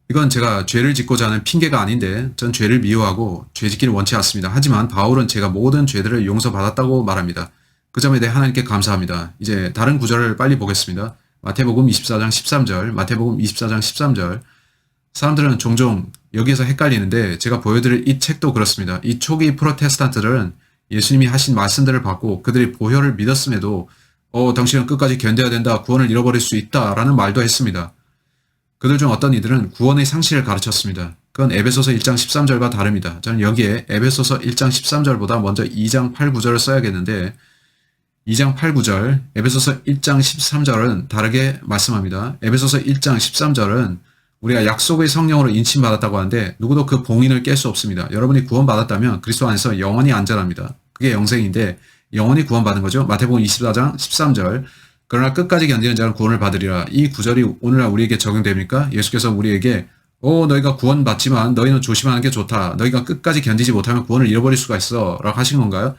이건 제가 죄를 짓고자 하는 핑계가 아닌데 전 죄를 미워하고 죄 짓기를 원치 않습니다. 하지만 바울은 제가 모든 죄들을 용서받았다고 말합니다. 그 점에 대해 하나님께 감사합니다. 이제 다른 구절을 빨리 보겠습니다. 마태복음 24장 13절, 마태복음 24장 13절. 사람들은 종종 여기에서 헷갈리는데 제가 보여드릴 이 책도 그렇습니다. 이 초기 프로테스탄트들은 예수님이 하신 말씀들을 받고 그들이 보혈을 믿었음에도 당신은 끝까지 견뎌야 된다. 구원을 잃어버릴 수 있다. 라는 말도 했습니다. 그들 중 어떤 이들은 구원의 상실을 가르쳤습니다. 그건 에베소서 1장 13절과 다릅니다. 저는 여기에 에베소서 1장 13절보다 먼저 2장 8, 9절을 써야겠는데 2장 8, 9절, 에베소서 1장 13절은 다르게 말씀합니다. 에베소서 1장 13절은 우리가 약속의 성령으로 인침받았다고 하는데 누구도 그 봉인을 깰 수 없습니다. 여러분이 구원받았다면 그리스도 안에서 영원히 안전합니다. 그게 영생인데 영원히 구원받은 거죠. 마태복음 24장 13절 그러나 끝까지 견디는 자는 구원을 받으리라. 이 구절이 오늘날 우리에게 적용됩니까? 예수께서 우리에게 너희가 구원받지만 너희는 조심하는 게 좋다. 너희가 끝까지 견디지 못하면 구원을 잃어버릴 수가 있어. 라고 하신 건가요?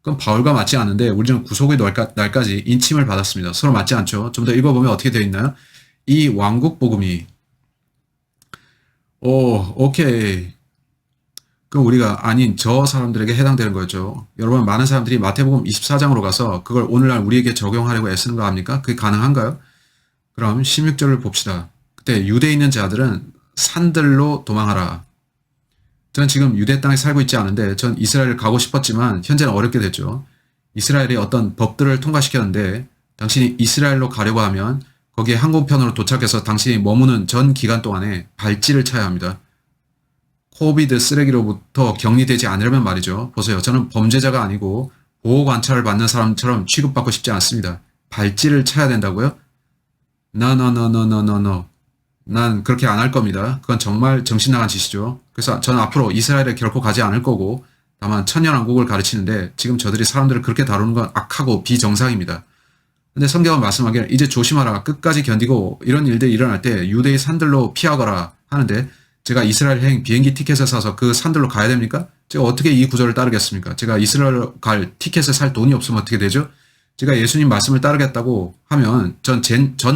그건 바울과 맞지 않는데 우리는 구속의 날까지 인침을 받았습니다. 서로 맞지 않죠? 좀 더 읽어보면 어떻게 되어 있나요? 이 왕국 복음이 오케이. 그럼 우리가 아닌 저 사람들에게 해당되는 거죠. 여러분, 많은 사람들이 마태복음 24장으로 가서 그걸 오늘날 우리에게 적용하려고 애쓰는 거 아닙니까? 그게 가능한가요? 그럼 16절을 봅시다. 그때 유대에 있는 자들은 산들로 도망하라. 저는 지금 유대 땅에 살고 있지 않은데 전 이스라엘을 가고 싶었지만 현재는 어렵게 됐죠. 이스라엘이 어떤 법들을 통과시켰는데 당신이 이스라엘로 가려고 하면 거기에 항공편으로 도착해서 당신이 머무는 전 기간 동안에 발찌를 차야 합니다. 코비드 쓰레기로부터 격리되지 않으려면 말이죠. 보세요. 저는 범죄자가 아니고 보호 관찰을 받는 사람처럼 취급받고 싶지 않습니다. 발찌를 차야 된다고요? No. 난 그렇게 안 할 겁니다. 그건 정말 정신 나간 짓이죠. 그래서 저는 앞으로 이스라엘에 결코 가지 않을 거고 다만 천년왕국을 가르치는데 지금 저들이 사람들을 그렇게 다루는 건 악하고 비정상입니다. 근데 성경은 말씀하기를 이제 조심하라. 끝까지 견디고 이런 일들이 일어날 때 유대의 산들로 피하거라 하는데 제가 이스라엘 비행기 티켓을 사서 그 산들로 가야 됩니까? 제가 어떻게 이 구절을 따르겠습니까? 제가 이스라엘 갈 티켓을 살 돈이 없으면 어떻게 되죠? 제가 예수님 말씀을 따르겠다고 하면 전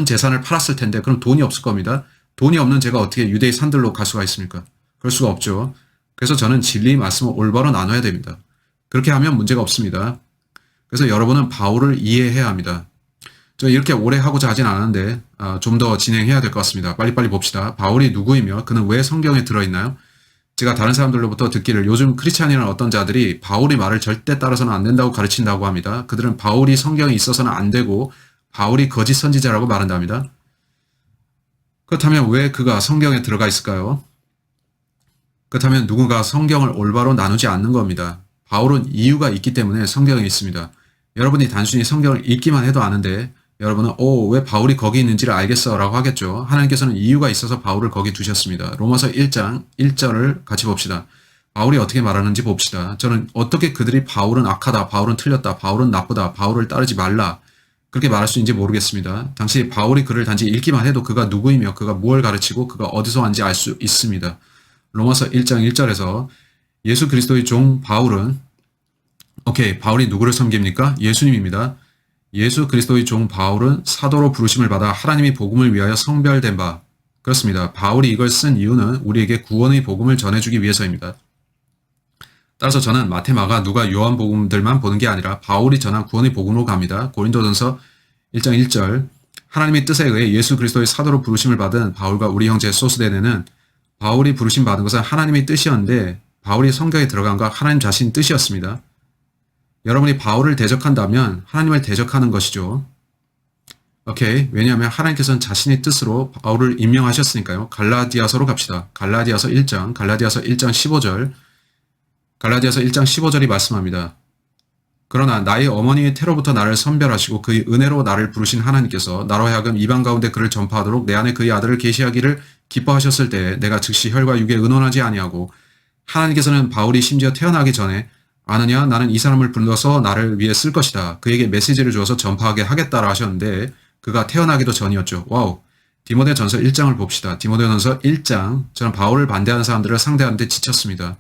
재산을 팔았을 텐데 그럼 돈이 없을 겁니다. 돈이 없는 제가 어떻게 유대의 산들로 갈 수가 있습니까? 그럴 수가 없죠. 그래서 저는 진리의 말씀을 올바로 나눠야 됩니다. 그렇게 하면 문제가 없습니다. 그래서 여러분은 바울을 이해해야 합니다. 저 이렇게 오래 하고자 하진 않았는데 좀 더 진행해야 될 것 같습니다. 빨리빨리 봅시다. 바울이 누구이며 그는 왜 성경에 들어있나요? 제가 다른 사람들로부터 듣기를 요즘 크리스찬이라는 어떤 자들이 바울의 말을 절대 따라서는 안 된다고 가르친다고 합니다. 그들은 바울이 성경에 있어서는 안 되고 바울이 거짓 선지자라고 말한답니다. 그렇다면 왜 그가 성경에 들어가 있을까요? 그렇다면 누군가 성경을 올바로 나누지 않는 겁니다. 바울은 이유가 있기 때문에 성경에 있습니다. 여러분이 단순히 성경을 읽기만 해도 아는데 여러분은 왜 바울이 거기 있는지를 알겠어 라고 하겠죠. 하나님께서는 이유가 있어서 바울을 거기 두셨습니다. 로마서 1장 1절을 같이 봅시다. 바울이 어떻게 말하는지 봅시다. 저는 어떻게 그들이 바울은 악하다, 바울은 틀렸다, 바울은 나쁘다, 바울을 따르지 말라 그렇게 말할 수 있는지 모르겠습니다. 당시 바울이 글을 단지 읽기만 해도 그가 누구이며 그가 무엇을 가르치고 그가 어디서 왔는지 알 수 있습니다. 로마서 1장 1절에서 예수 그리스도의 종 바울은 바울이 누구를 섬깁니까? 예수님입니다. 예수 그리스도의 종 바울은 사도로 부르심을 받아 하나님의 복음을 위하여 성별된 바. 그렇습니다. 바울이 이걸 쓴 이유는 우리에게 구원의 복음을 전해주기 위해서입니다. 따라서 저는 마태, 마가, 누가, 요한 복음들만 보는 게 아니라 바울이 전한 구원의 복음으로 갑니다. 고린도전서 1장 1절 하나님의 뜻에 의해 예수 그리스도의 사도로 부르심을 받은 바울과 우리 형제 소스데네는 바울이 부르심 받은 것은 하나님의 뜻이었는데 바울이 성경에 들어간 건 하나님 자신 뜻이었습니다. 여러분이 바울을 대적한다면 하나님을 대적하는 것이죠. 왜냐하면 하나님께서는 자신의 뜻으로 바울을 임명하셨으니까요. 갈라디아서로 갑시다. 갈라디아서 1장 15절 갈라디아서 1장 15절이 말씀합니다. 그러나 나의 어머니의 태로부터 나를 선별하시고 그의 은혜로 나를 부르신 하나님께서 나로 하여금 이방 가운데 그를 전파하도록 내 안에 그의 아들을 계시하기를 기뻐하셨을 때 내가 즉시 혈과 육에 의논하지 아니하고 하나님께서는 바울이 심지어 태어나기 전에 아느냐 나는 이 사람을 불러서 나를 위해 쓸 것이다. 그에게 메시지를 주어서 전파하게 하겠다라 하셨는데 그가 태어나기도 전이었죠. 와우. 디모데전서 1장을 봅시다. 디모데전서 1장 저는 바울을 반대하는 사람들을 상대하는데 지쳤습니다.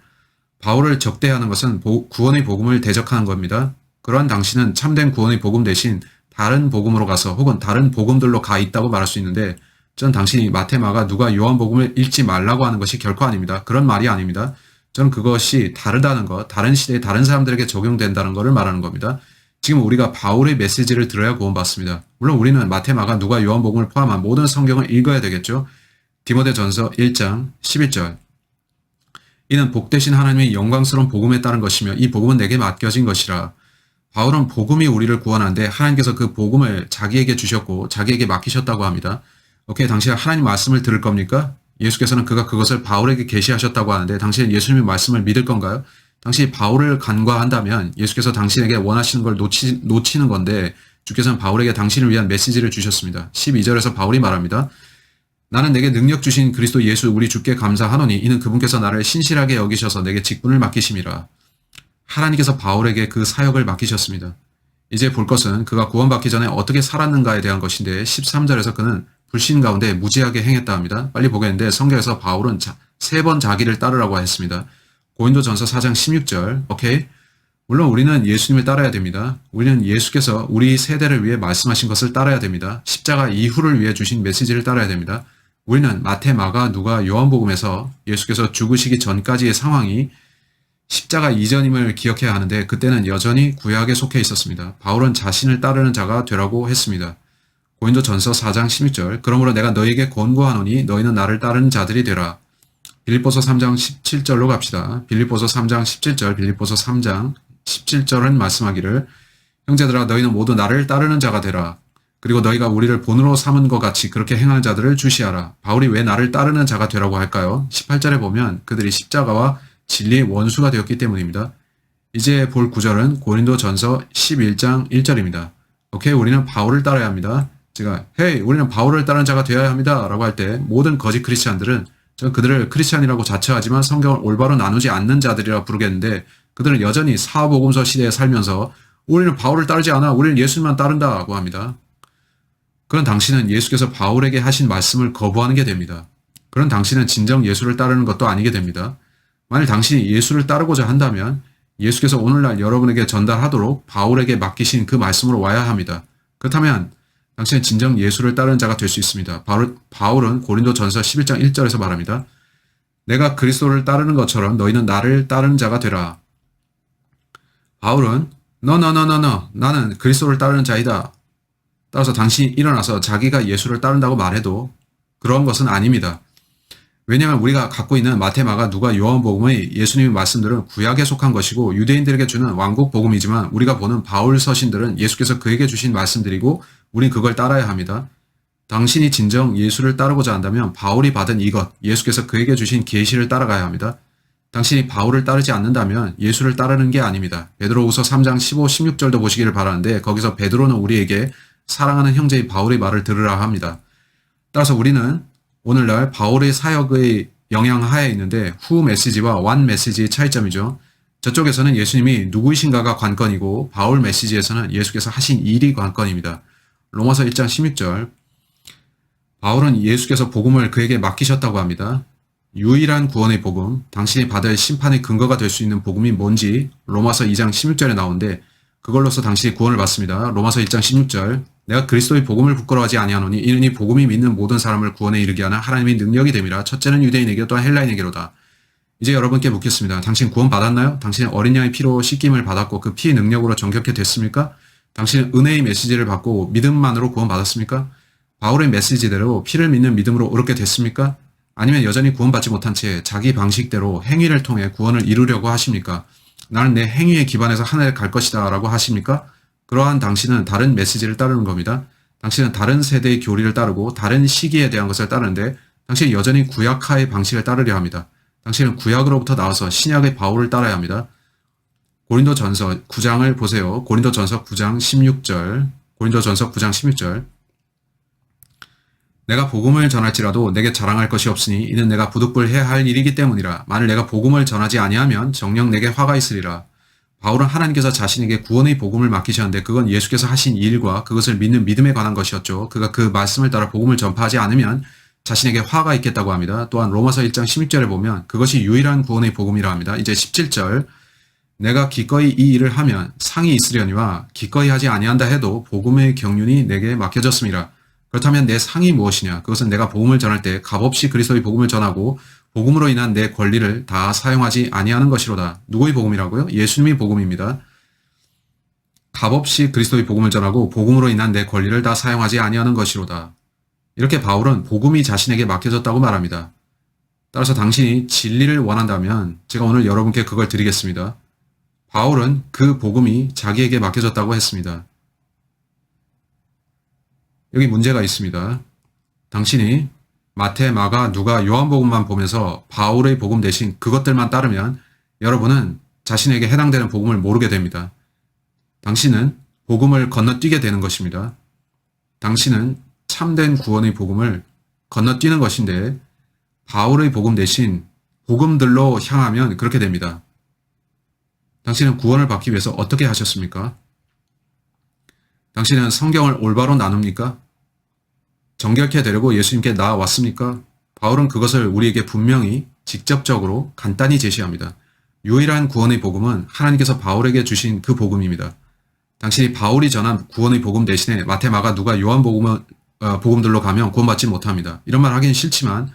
바울을 적대하는 것은 구원의 복음을 대적하는 겁니다. 그러한 당신은 참된 구원의 복음 대신 다른 복음으로 가서 혹은 다른 복음들로 가 있다고 말할 수 있는데 전 당신이 마태, 마가, 누가, 요한 복음을 읽지 말라고 하는 것이 결코 아닙니다. 그런 말이 아닙니다. 저는 그것이 다르다는 것, 다른 시대에 다른 사람들에게 적용된다는 것을 말하는 겁니다. 지금 우리가 바울의 메시지를 들어야 구원받습니다. 물론 우리는 마태, 마가, 누가, 요한 복음을 포함한 모든 성경을 읽어야 되겠죠. 디모데전서 1장 11절 이는 복되신 하나님의 영광스러운 복음에 따른 것이며 이 복음은 내게 맡겨진 것이라. 바울은 복음이 우리를 구원하는데 하나님께서 그 복음을 자기에게 주셨고 자기에게 맡기셨다고 합니다. 당신은 하나님 말씀을 들을 겁니까? 예수께서는 그가 그것을 바울에게 계시하셨다고 하는데 당신은 예수님의 말씀을 믿을 건가요? 당신이 바울을 간과한다면 예수께서 당신에게 원하시는 걸 놓치는 건데 주께서는 바울에게 당신을 위한 메시지를 주셨습니다. 12절에서 바울이 말합니다. 나는 내게 능력 주신 그리스도 예수 우리 주께 감사하노니 이는 그분께서 나를 신실하게 여기셔서 내게 직분을 맡기심이라. 하나님께서 바울에게 그 사역을 맡기셨습니다. 이제 볼 것은 그가 구원받기 전에 어떻게 살았는가에 대한 것인데 13절에서 그는 불신 가운데 무지하게 행했다 합니다. 빨리 보겠는데 성경에서 바울은 3번 자기를 따르라고 했습니다. 고린도전서 4장 16절. 오케이. 물론 우리는 예수님을 따라야 됩니다. 우리는 예수께서 우리 세대를 위해 말씀하신 것을 따라야 됩니다. 십자가 이후를 위해 주신 메시지를 따라야 됩니다. 우리는 마태, 마가, 누가, 요한복음에서 예수께서 죽으시기 전까지의 상황이 십자가 이전임을 기억해야 하는데 그때는 여전히 구약에 속해 있었습니다. 바울은 자신을 따르는 자가 되라고 했습니다. 고린도전서 4장 16절. 그러므로 내가 너희에게 권고하노니 너희는 나를 따르는 자들이 되라. 빌립보서 3장 17절로 갑시다. 빌립보서 3장 17절, 빌립보서 3장 17절은 말씀하기를 형제들아 너희는 모두 나를 따르는 자가 되라. 그리고 너희가 우리를 본으로 삼은 것 같이 그렇게 행하는 자들을 주시하라. 바울이 왜 나를 따르는 자가 되라고 할까요? 18절에 보면 그들이 십자가와 진리의 원수가 되었기 때문입니다. 이제 볼 구절은 고린도전서 11장 1절입니다. 오케이, 우리는 바울을 따라야 합니다. 제가 헤이 우리는 바울을 따르는 자가 되어야 합니다 라고 할 때 모든 거짓 크리스찬들은 저는 그들을 크리스찬이라고 자처하지만 성경을 올바로 나누지 않는 자들이라 부르겠는데 그들은 여전히 사복음서 시대에 살면서 우리는 바울을 따르지 않아 우리는 예수님만 따른다고 합니다. 그런 당신은 예수께서 바울에게 하신 말씀을 거부하는 게 됩니다. 그런 당신은 진정 예수를 따르는 것도 아니게 됩니다. 만일 당신이 예수를 따르고자 한다면 예수께서 오늘날 여러분에게 전달하도록 바울에게 맡기신 그 말씀으로 와야 합니다. 그렇다면 당신은 진정 예수를 따르는 자가 될 수 있습니다. 바울은 고린도전서 11장 1절에서 말합니다. 내가 그리스도를 따르는 것처럼 너희는 나를 따르는 자가 되라. 바울은 No, 나는 그리스도를 따르는 자이다. 따라서 당신이 일어나서 자기가 예수를 따른다고 말해도 그런 것은 아닙니다. 왜냐하면 우리가 갖고 있는 마태, 마가, 누가, 요한복음의 예수님의 말씀들은 구약에 속한 것이고 유대인들에게 주는 왕국 복음이지만 우리가 보는 바울 서신들은 예수께서 그에게 주신 말씀들이고 우린 그걸 따라야 합니다. 당신이 진정 예수를 따르고자 한다면 바울이 받은 이것, 예수께서 그에게 주신 계시를 따라가야 합니다. 당신이 바울을 따르지 않는다면 예수를 따르는 게 아닙니다. 베드로후서 3장 15, 16절도 보시기를 바라는데 거기서 베드로는 우리에게 사랑하는 형제의 바울의 말을 들으라 합니다. 따라서 우리는 오늘날 바울의 사역의 영향 하에 있는데 후 메시지와 완 메시지의 차이점이죠. 저쪽에서는 예수님이 누구이신가가 관건이고 바울 메시지에서는 예수께서 하신 일이 관건입니다. 로마서 1장 16절. 바울은 예수께서 복음을 그에게 맡기셨다고 합니다. 유일한 구원의 복음, 당신이 받을 심판의 근거가 될 수 있는 복음이 뭔지 로마서 2장 16절에 나오는데 그걸로서 당신이 구원을 받습니다. 로마서 1장 16절. 내가 그리스도의 복음을 부끄러워하지 아니하노니 이는 이 복음이 믿는 모든 사람을 구원에 이르게 하는 하나님의 능력이 됨이라. 첫째는 유대인에게 또한 헬라인에게로다. 이제 여러분께 묻겠습니다. 당신 구원 받았나요? 당신은 어린 양의 피로 씻김을 받았고 그 피의 능력으로 정결케 됐습니까? 당신은 은혜의 메시지를 받고 믿음만으로 구원 받았습니까? 바울의 메시지대로 피를 믿는 믿음으로 그렇게 됐습니까? 아니면 여전히 구원받지 못한 채 자기 방식대로 행위를 통해 구원을 이루려고 하십니까? 나는 내 행위에 기반해서 하늘에 갈 것이다 라고 하십니까? 그러한 당신은 다른 메시지를 따르는 겁니다. 당신은 다른 세대의 교리를 따르고 다른 시기에 대한 것을 따르는데 당신은 여전히 구약화의 방식을 따르려 합니다. 당신은 구약으로부터 나와서 신약의 바울을 따라야 합니다. 고린도전서 9장을 보세요. 고린도전서 9장 16절. 고린도전서 9장 16절. 내가 복음을 전할지라도 내게 자랑할 것이 없으니 이는 내가 부득불해야 할 일이기 때문이라. 만일 내가 복음을 전하지 아니하면 정녕 내게 화가 있으리라. 바울은 하나님께서 자신에게 구원의 복음을 맡기셨는데 그건 예수께서 하신 일과 그것을 믿는 믿음에 관한 것이었죠. 그가 그 말씀을 따라 복음을 전파하지 않으면 자신에게 화가 있겠다고 합니다. 또한 로마서 1장 16절에 보면 그것이 유일한 구원의 복음이라 합니다. 이제 17절. 내가 기꺼이 이 일을 하면 상이 있으려니와 기꺼이 하지 아니한다 해도 복음의 경륜이 내게 맡겨졌습니다. 그렇다면 내 상이 무엇이냐? 그것은 내가 복음을 전할 때 값없이 그리스도의 복음을 전하고 복음으로 인한 내 권리를 다 사용하지 아니하는 것이로다. 누구의 복음이라고요? 예수님의 복음입니다. 값없이 그리스도의 복음을 전하고 복음으로 인한 내 권리를 다 사용하지 아니하는 것이로다. 이렇게 바울은 복음이 자신에게 맡겨졌다고 말합니다. 따라서 당신이 진리를 원한다면 제가 오늘 여러분께 그걸 드리겠습니다. 바울은 그 복음이 자기에게 맡겨졌다고 했습니다. 여기 문제가 있습니다. 당신이 마태, 마가, 누가, 요한복음만 보면서 바울의 복음 대신 그것들만 따르면 여러분은 자신에게 해당되는 복음을 모르게 됩니다. 당신은 복음을 건너뛰게 되는 것입니다. 당신은 참된 구원의 복음을 건너뛰는 것인데 바울의 복음 대신 복음들로 향하면 그렇게 됩니다. 당신은 구원을 받기 위해서 어떻게 하셨습니까? 당신은 성경을 올바로 나눕니까? 정결케 되려고 예수님께 나아왔습니까? 바울은 그것을 우리에게 분명히 직접적으로 간단히 제시합니다. 유일한 구원의 복음은 하나님께서 바울에게 주신 그 복음입니다. 당신이 바울이 전한 구원의 복음 대신에 마태, 마가, 누가, 요한 복음들로 가면 구원받지 못합니다. 이런 말 하기는 싫지만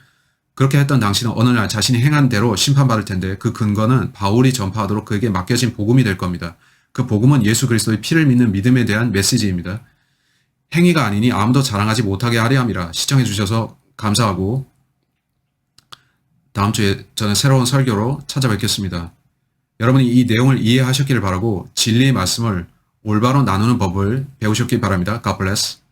그렇게 했던 당신은 어느 날 자신이 행한 대로 심판받을 텐데 그 근거는 바울이 전파하도록 그에게 맡겨진 복음이 될 겁니다. 그 복음은 예수 그리스도의 피를 믿는 믿음에 대한 메시지입니다. 행위가 아니니 아무도 자랑하지 못하게 하려 함이라. 시청해 주셔서 감사하고 다음 주에 저는 새로운 설교로 찾아뵙겠습니다. 여러분이 이 내용을 이해하셨기를 바라고 진리의 말씀을 올바로 나누는 법을 배우셨기 바랍니다. God bless.